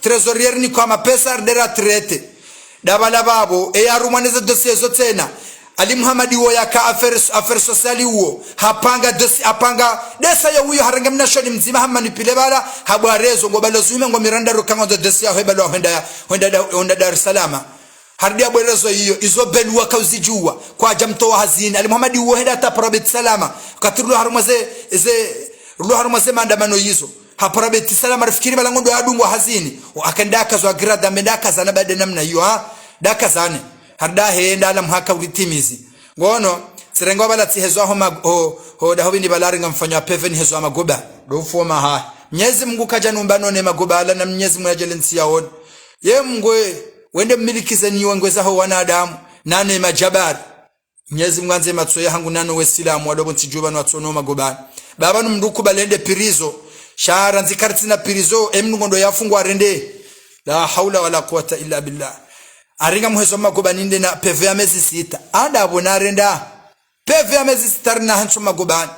trésorier ni kwa mapesa ndera trete dabala babo arumaniza dossier zotena Ali Muhammadi wo yaka affaires sociali wo hapanga dossier apanga desa yo huyo haranga mnashoni mzima hamani pile bala habwarezo ngobalo zume ngo miranda rukango dossier hebalo honda Dar es Salaam hardia bwerezo hiyo izo belu wakauzijua kwa jamto hazini Ali Muhammadi wo henda ta probet salama katrulo harumaze rulo harumaze maandamano yizo haprobet salama rifikiri balangondo adungwa hazini akandaka zo agrada mendaka zana bade namna hiyo daka zane harda henda alam haka ulitimizi ngono sirengo bala tihezo ho da hobini balaringa mfanya peven hezo amagoba do foma ha Mwenyezi Mungu kaja numbano ne magoba ala na Mwenyezi Mungu ajelensi yaone ye mngwe wende mmilikize ni wangweza ho wanadamu nane majabari Mwenyezi Mungu anze matsoya hangu nano wesilamu wadobo ntijuba no atsono magoba baba numnduku balende pirizo shara nzikarti na pirizo emnungondo yafungwa rende la haula wala quwata illa billah aringa muhezo magoba ninde na PV ya mezi 6 ada abona renda PV ya mezi 6 na hancho magoba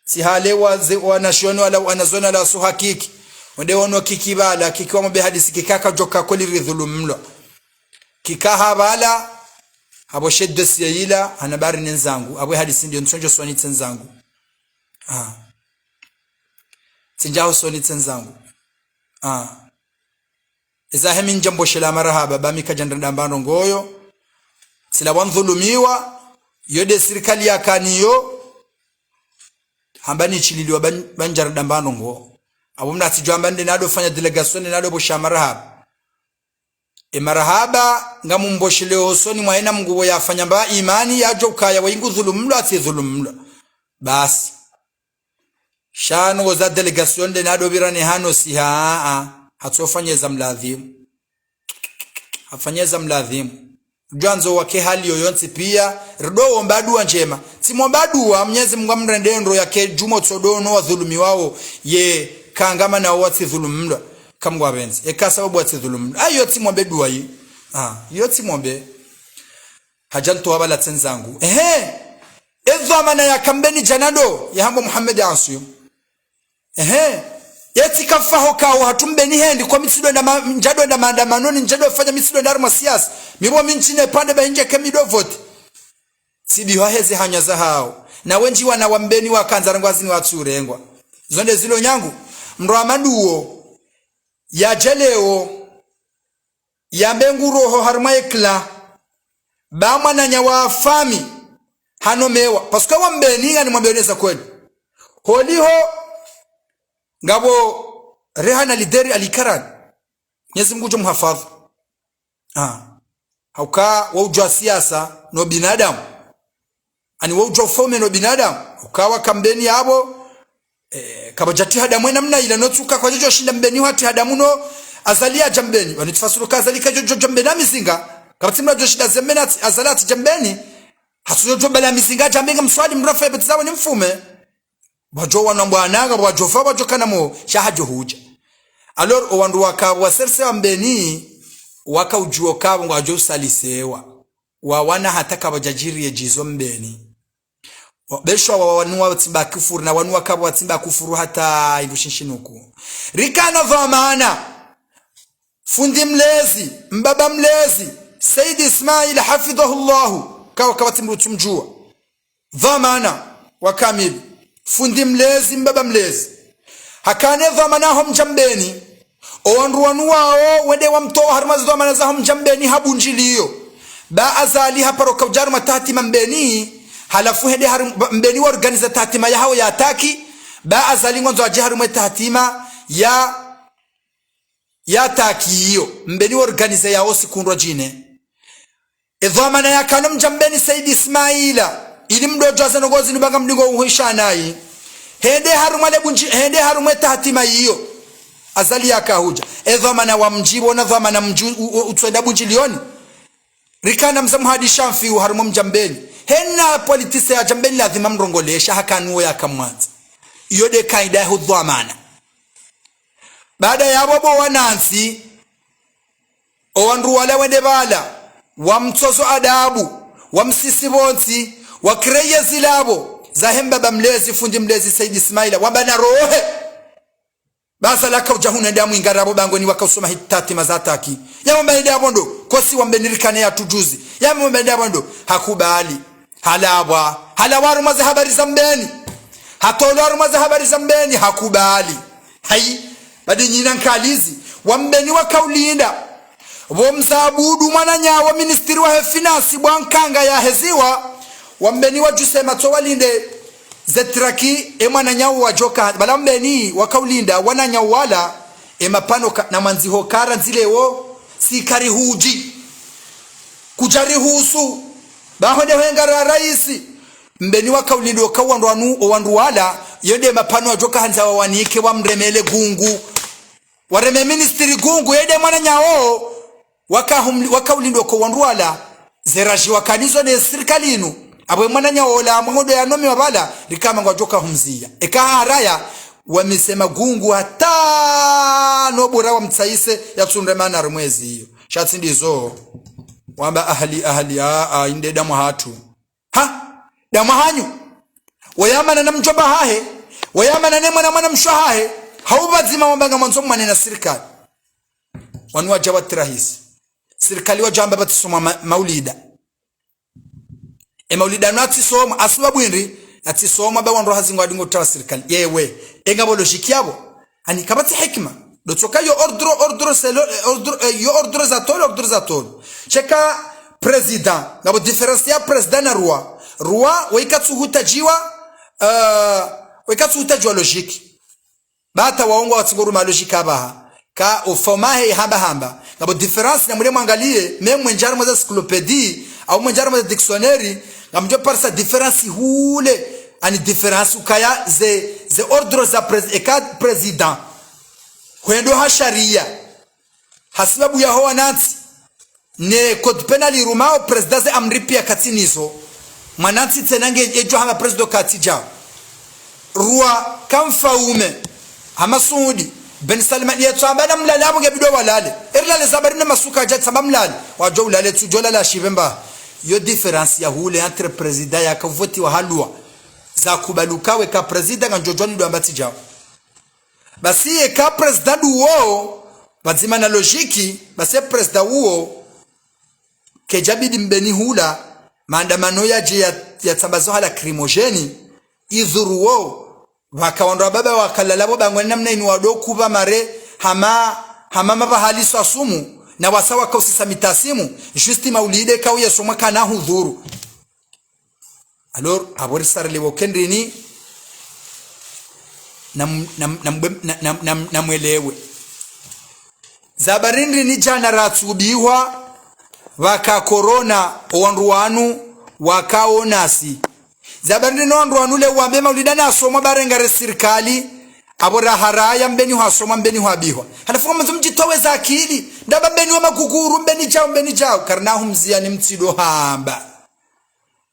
si hale wa national wala wanazona la suhakiki onde wono kikibala kikiwa mbe hadisi kikaka joka koli ridhulumlo kikaha bala abo shedde siyila anabari nenzangu abo hadisi ndio nsonjo swani tenzangu sinjao swani tenzangu izahemi njambo shela marahaba bamika jandandambano ngoyo sila wanzulumiwa yode serikali ya kaniyo hambani chililiwa banjar dambano ngo abo mnati jambande nado fanya delegation nado bosha marahaba marahaba ngamumbosheleo soni mwaena mgubo yafanya mba imani yajo kaya waingu dhulumlo ati dhulumlo basi shano za delegation de nado birane hano si hatofanyeza mladhimu hafanyeza mladhimu Janzo wake hali yoyonsi pia rido omba dua njema timomba dua Mwenyezi Mungu amrendendo yake Juma Tsodono wa dhulumi wao ye kangama na wati dhulumndwa kamgwa benzi eka sababu wati dhulumndwa ayo timombe dua yi yo timombe hajanto wabala tenzangu edhamana ya kambeni janado ya hambo Muhammad Asiyo yeti kafaho kawo hatumbeni hendi kwa mitido na njado na maandamanoni njado fanya mitido na arma siasa mibo minchine pande ba nje kemido vote sidi waheze hanya za hao na wenji wana wambeni wakanza rangwazini watsurengwa zonde zilo nyangu mramaduo ya jeleo ya mbengu roho harma ekla ba mwana nyawa fami hano mewa paska wambeni ngani mwambioneza kweli holiho ngabo rehana lideri alikaran Mwenyezi Mungu jumhafadhi hauka waujwa siasa no binadamu ani waujwa ufaume no binadamu ukawa kambeni yabo kabajati hadamu namna ila notuka kwa jojo shinda mbeni hati hadamu no azalia jambeni wanitufasuru kazalika jojo jambeni mizinga kabatimla jojo shida zembeni azalati jambeni hasujojo bala mizinga jambenga mswali mrafu ya betizawa ni mfume wajo wanambwanaga wajofa wajo kanamo shahajo huja alor owandu wakabo waserse wambeni waka ujuo kabo wajo salisewa wana hataka wajajiri ya jizo mbeni beshwa wanuwa watimba kufuru na wanuwa kabo watimba kufuru hata ilushinshinuku rikana dhamana fundi mlezi mbaba mlezi Sayyid Ismail hafidhahullahu kawa kawatimbu tumjua dhamana wakamili fundi mlezi mbaba mlezi hakane dhamanaho mjambeni owanruwanu wao wende wamtoa harmazi dhamana zaho mjambeni habunjiliyo ba azali haparoka ujaruma tatima mbeni halafu hende mbeni wa organiza tatima ya hao ya ataki ba azali ngonzo waji haruma tatima ya taki hiyo mbeni wa organiza ya osi kundwa jine dhamana ya kano mjambeni Sayyid Ismaila ili mdojo azanogozi nubanga mdingo uhishanai hende harumwe tahatima hiyo azali yakahuja dhamana wa mjibo na dhamana utwenda bunjilioni rikana mzamuhadi shamfi harumwe mjambeni henna politise ya jambeni lazima mrongolesha hakanuo yakamwanza iyo de kaida ya dhamana baada ya wabo wanansi owandu wala wende bala wa mtozo adabu wa msisi bonsi wa kireye zilabo zahemba bamlezi fundi mlezi Sayyid Ismaila wabana rohe basa laka ujahuna ndamu ingarabo bangoni wakausoma hitati mazataki yamamba ida bondo kosi wambenirikane ya tujuzi yamamba ida bondo hakubali halawaru maze habari zambeni hatolaru maze habari zambeni hakubali badi nyina nkalizi wambeni wakaulinda womzabudu mwana nyawa ministeri wa finance bwankanga ya heziwa wambeni wajusema to walinde zetraki mwana nyawa wajoka balambeni wakaulinda wana nyawala mapano na manziho kara zilewo sikari huji kujari husu bahode hengara raisi mbeni wakaulinda owandu wala yende mapano wajoka hanza wawanike wamremele gungu wareme ministeri gungu yende mwana nyawo wakaulindo ko wandwala zeraji wakanizo ne serikalinu abwe mwana nyaola mwodo ya nomi wabala rikama ngwajoka humzia eka haraya wamesema gungu hata nobura wa mtsaise ya tsundemana rumwezi hiyo shatsi ndizo wamba ahli inde damu hatu damu hanyu wayamana na mjomba hahe wayamana ne mwana mshahahe haubazima wambanga mwanzo mwana na serikali wanwa jawati rahisi serikali wajamba batisoma maulida maulida natisoma asbabu inri atisoma ba wanro hazingo adingo tawa serikali yewe engabolo shikiabo ani kabati hikma dotoka yo ordre za tolo cheka president ngabo difference ya president na roi waikatsuhuta jiwa logique bata waongo watsiguru ma logique abaha ka ufomahe hamba ngabo difference na mule mwangalie meme njaro mwa encyclopédie au mwenjaro mwa dictionnaire ngamjo parsa difference hule ani difference ukaya ze ordre za president kwendo ha sharia hasibabu ya hoa nati ne code penal irumao president amripia katinizo mananti tenange ejo hama president katija ruwa kamfaume hama Saudi Ben Salman yetsamba mlalabo ngebido walale erlale zabarine masuka jat samba mlale wajo ulale tujola la shibemba yo difference ya hule entre president ya kavoti wa halwa za kubalukawe ka president nganjojoni ndo ambati jao basi ka president uo bazima na logiki basi president uo kejabidi mbeni hula maandamano ya tambazo hala krimogeni idhuru uo wakawandwa baba wakalalabo bangwani namna inu wadoku ba mare hama mabahali swasumu na wasawa kausisa mitasimu justi maulide kawu ya soma kana hudhuru alors abori sarele wokendrini na mwelewe zabarindri ni jana ratsubiwa waka corona owanruanu wakaonasi zabarindri no wanruanu le wambe maulida na soma barengare serikali abora haraya mbeni hasoma mbeni habihwa halafu kama mjitoweza akili ndaba mbeni wa maguguru mbeni jao karnahu mziani mtido hamba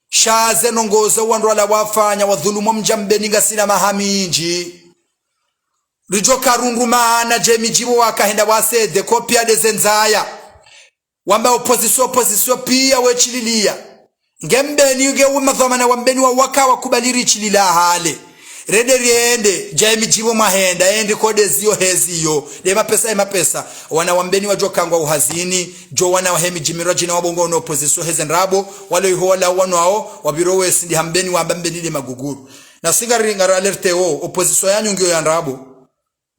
shaze nongozo wandwala wafanya wadhulumu mjambeni ngasina mahaminji rijoka rungumana jemijibo wakahenda wasede kopia dezenzaya wamba opposition pia wechililia ngembeni ugewe madhamana wambeni wa waka wakubaliri chilila hale rede riende jemijibo mahenda endi kode zio heziyo de mapesa wana wambeni wajokangwa uhazini jo wana wahemi jimiraji na wabongo no opposition hezen rabo wale ihola wanao wabirowe sindi hambeni wambeni de maguguru na singari ngara alerte o opposition yanyu ngio ya rabo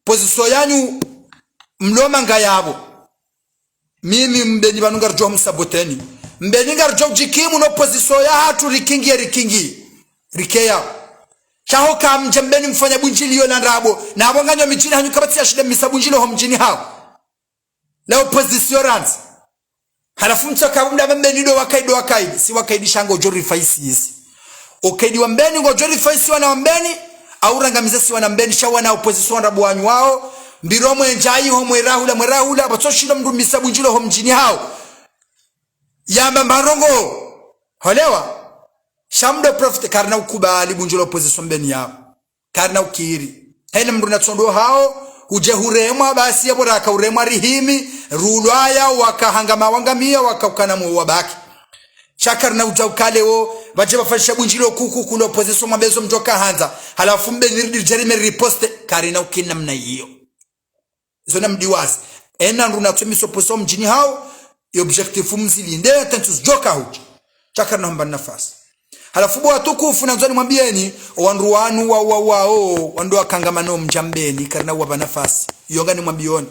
opposition yanyu mloma ngayabo mimi mbeni banungar jo musaboteni mbeni ngar jo jikimu no opposition ya hatu rikingi rikeya chaho kam jambeni mfanya bunjili yo rabo na abonganya mijini hanyu kabati ya shida misabunjilo ho mjini hao la opposition rans halafu mtoka bunda mbeni do wakaidi si wakaidi shango jori faisi hizi okaidi wa mbeni ngo jori faisi wana mbeni au rangamiza si wana mbeni shawa na opposition rabo wanyu wao mbiromo enjai ho mwerahula batoshilo mndu misabunjilo ho mjini hao yamba marongo holewa shamdo profit karna ukubali bunjulo opposition mbeni yao karna ukiri hene mndu natsondo hao uje huremwa basi yabora akauremwa rihimi rulwaya wakahangama wangamia wakakana mu wabaki chakarna ujaukale wo baje bafasha bunjilo kuku kuno opposition mabezo mjoka hanza halafu mbeni jerime riposte karina ukina mna hiyo zona mdiwazi ena ndu natsomiso opposition mjini hao objectif mzilinde tentus joka huji chakarna hamba nafasi halafu bwa tukufu nanzoni mwambieni wanruanu wao wandoa kangamano mjambeni karna waba nafasi yongani mwambioni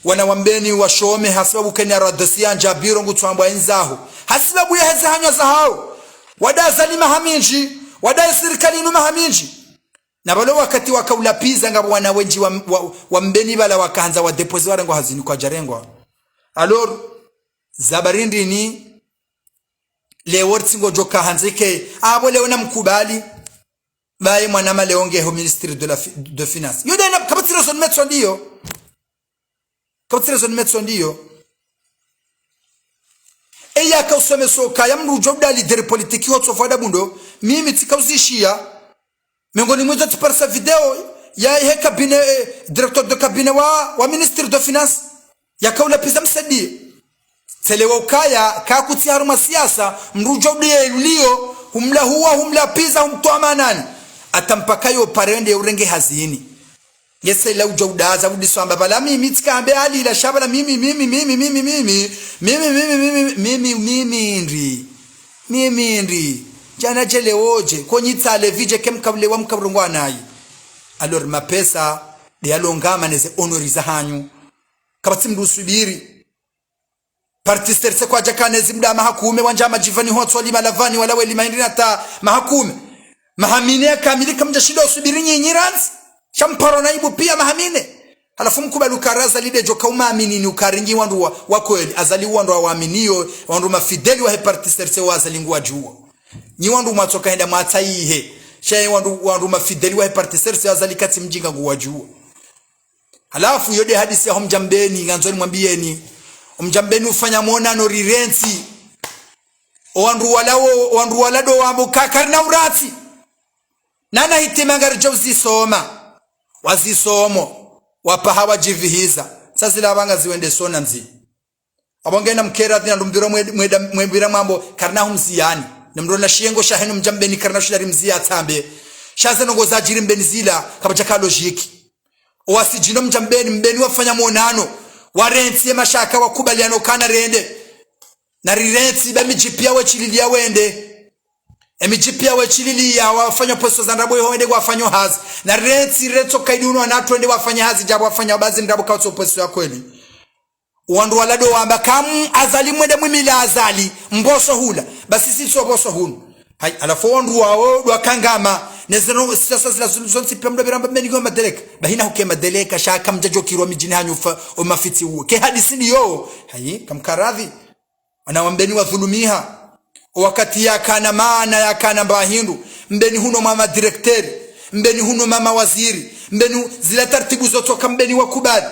wana wambeni washome hasababu kenya radosia njabiro ngutwambwa enzaho hasababu ya heze hanywa za hao wada zalima haminji wada serikali numa haminji na balo wakati wakaulapiza ngabo wana wenji wa mbeni bala wakaanza wa deposit warango hazini kwa jarengwa alors zabarindi ni leworti ngo joka hanzike abo leona mkubali bae mwanama leonge ho ministre de finance yude na kabatira zone metso ndio eya ka usome soka ya mrujo da leader politique hotso fada bundo mimi tikauzishia mengoni mwezo tiparsa video ya he cabinet directeur de cabinet wa ministre de finance ya kaula pisa msadi telewa ukaya kakuti haruma siasa mrujo de lio humla pisa humtoa manani atampakayo parende urenge hazini yese la ujaudaza udiswamba bala mimi tikambe ali la shabala mimi ndri jana jele oje konyitsa levije kemkable wa mkabrungwa nayi alors mapesa de alongama neze honoriza hanyu kabati mdusubiri partisterse kwa jakanezi mda mahakume wanjama jivani hotso lima lavani wala weli maindina ata mahakume mahamine kamilika mjashido usubiri nyinyiranzi champaro naibu pia mahamine halafu mkubaluka raza lide joka umaamini ni ukaringi wandu wa kweli azali wandu wa waaminio wandu mafideli wa partisterse wa azalingu wa juo ni wandu matoka henda mataihe shay wandu mafideli wa partisterse azali kati mjinga wa juo halafu yode hadisi ya homjambeni nganzoni mwambieni umjambeni ufanya monano rirensi wandu walado wambo kakarna urati nana hitimanga rjauzi soma wazisomo wapaha wajivihiza sazila abanga ziwende sona nzi abongena mkera na lumbiro mwebira mambo karna humziyani namrona shiyengo shahenu mjambeni karna shidari mziya tambe shaza nongo zajiri mbeni zila kabachaka logiki owasijino mjambeni mbeni wafanya monano warensi mashaka wakubaliano kana rende na rirensi bemijipia wechililia wende emijipia wechililia wafanya posto za ndabo wende wafanya hazi na rensi reto kaiduno na twende wafanya hazi jabo wafanya baadhi ndabo kautso posto ya kweli wandu walado wamba kamu azali mwende mwimila azali mboso hula basi sisi boso hunu hai alafu wandu wao wakangama nezero sasa zila zonsi pemdo biramba menigo madeleka bahina huke madeleka shaka mjajo kirwa mijini hanyufa o mafiti uwe ke hadisi niyo hai kamkaradhi anawambeni wadhulumiha wakati yakana maana yakana bahindu mbeni huno mama direkteri mbeni huno mama waziri mbeni zila tartibu zotoka mbeni wakubali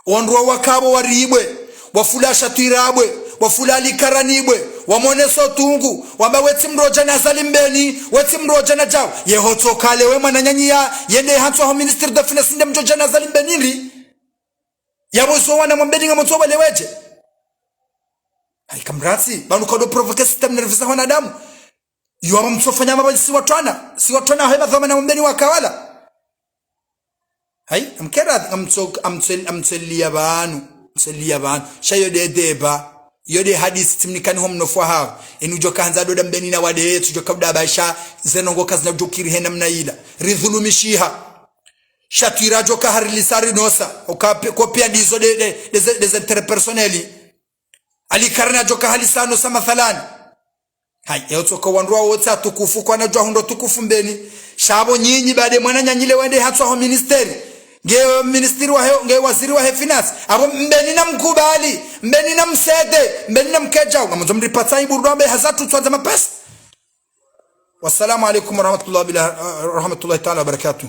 wanduwa wakabo waribwe wafulasha tuirabwe wafulali karanibwe wamoneso tungu wamba weti mroja na zalimbeni weti mroja na jao yehoto kale we mananyanyia yende hantu wa minister de finance nde mroja na zalimbeni nri yabozo wana mwambeni nga mtoba leweje hai kamrati banu kodo provoke system nervous na wanadamu yuwa mtofanya mabaji si watwana hema dhamana mwambeni wakawala hai amkera amtselia banu shayo deba yode hadisi timnikani hom no fwa enujo kanza doda mbeni na wade tujo kabda baisha zenongo kazna jokiri hena mnaila ridhulumishiha shatira joka harilisari nosa okopia dizo des interpersonneli ali karna joka halisano sa mathalan hai yotoka wandwa wote atukufu kwa najwa hundo tukufu mbeni shabo nyinyi bade mwana nyanyile wende hatwa ho ministeri nge ministeri wa nge waziri wa finance abo mbeni na mkubali mbeni na msede mbeni na mkeja ngamonzo mripatsa iburdombe hazatu twanza mapesa. Wassalamu alaikum warahmatullahi ta'ala wabarakatuh.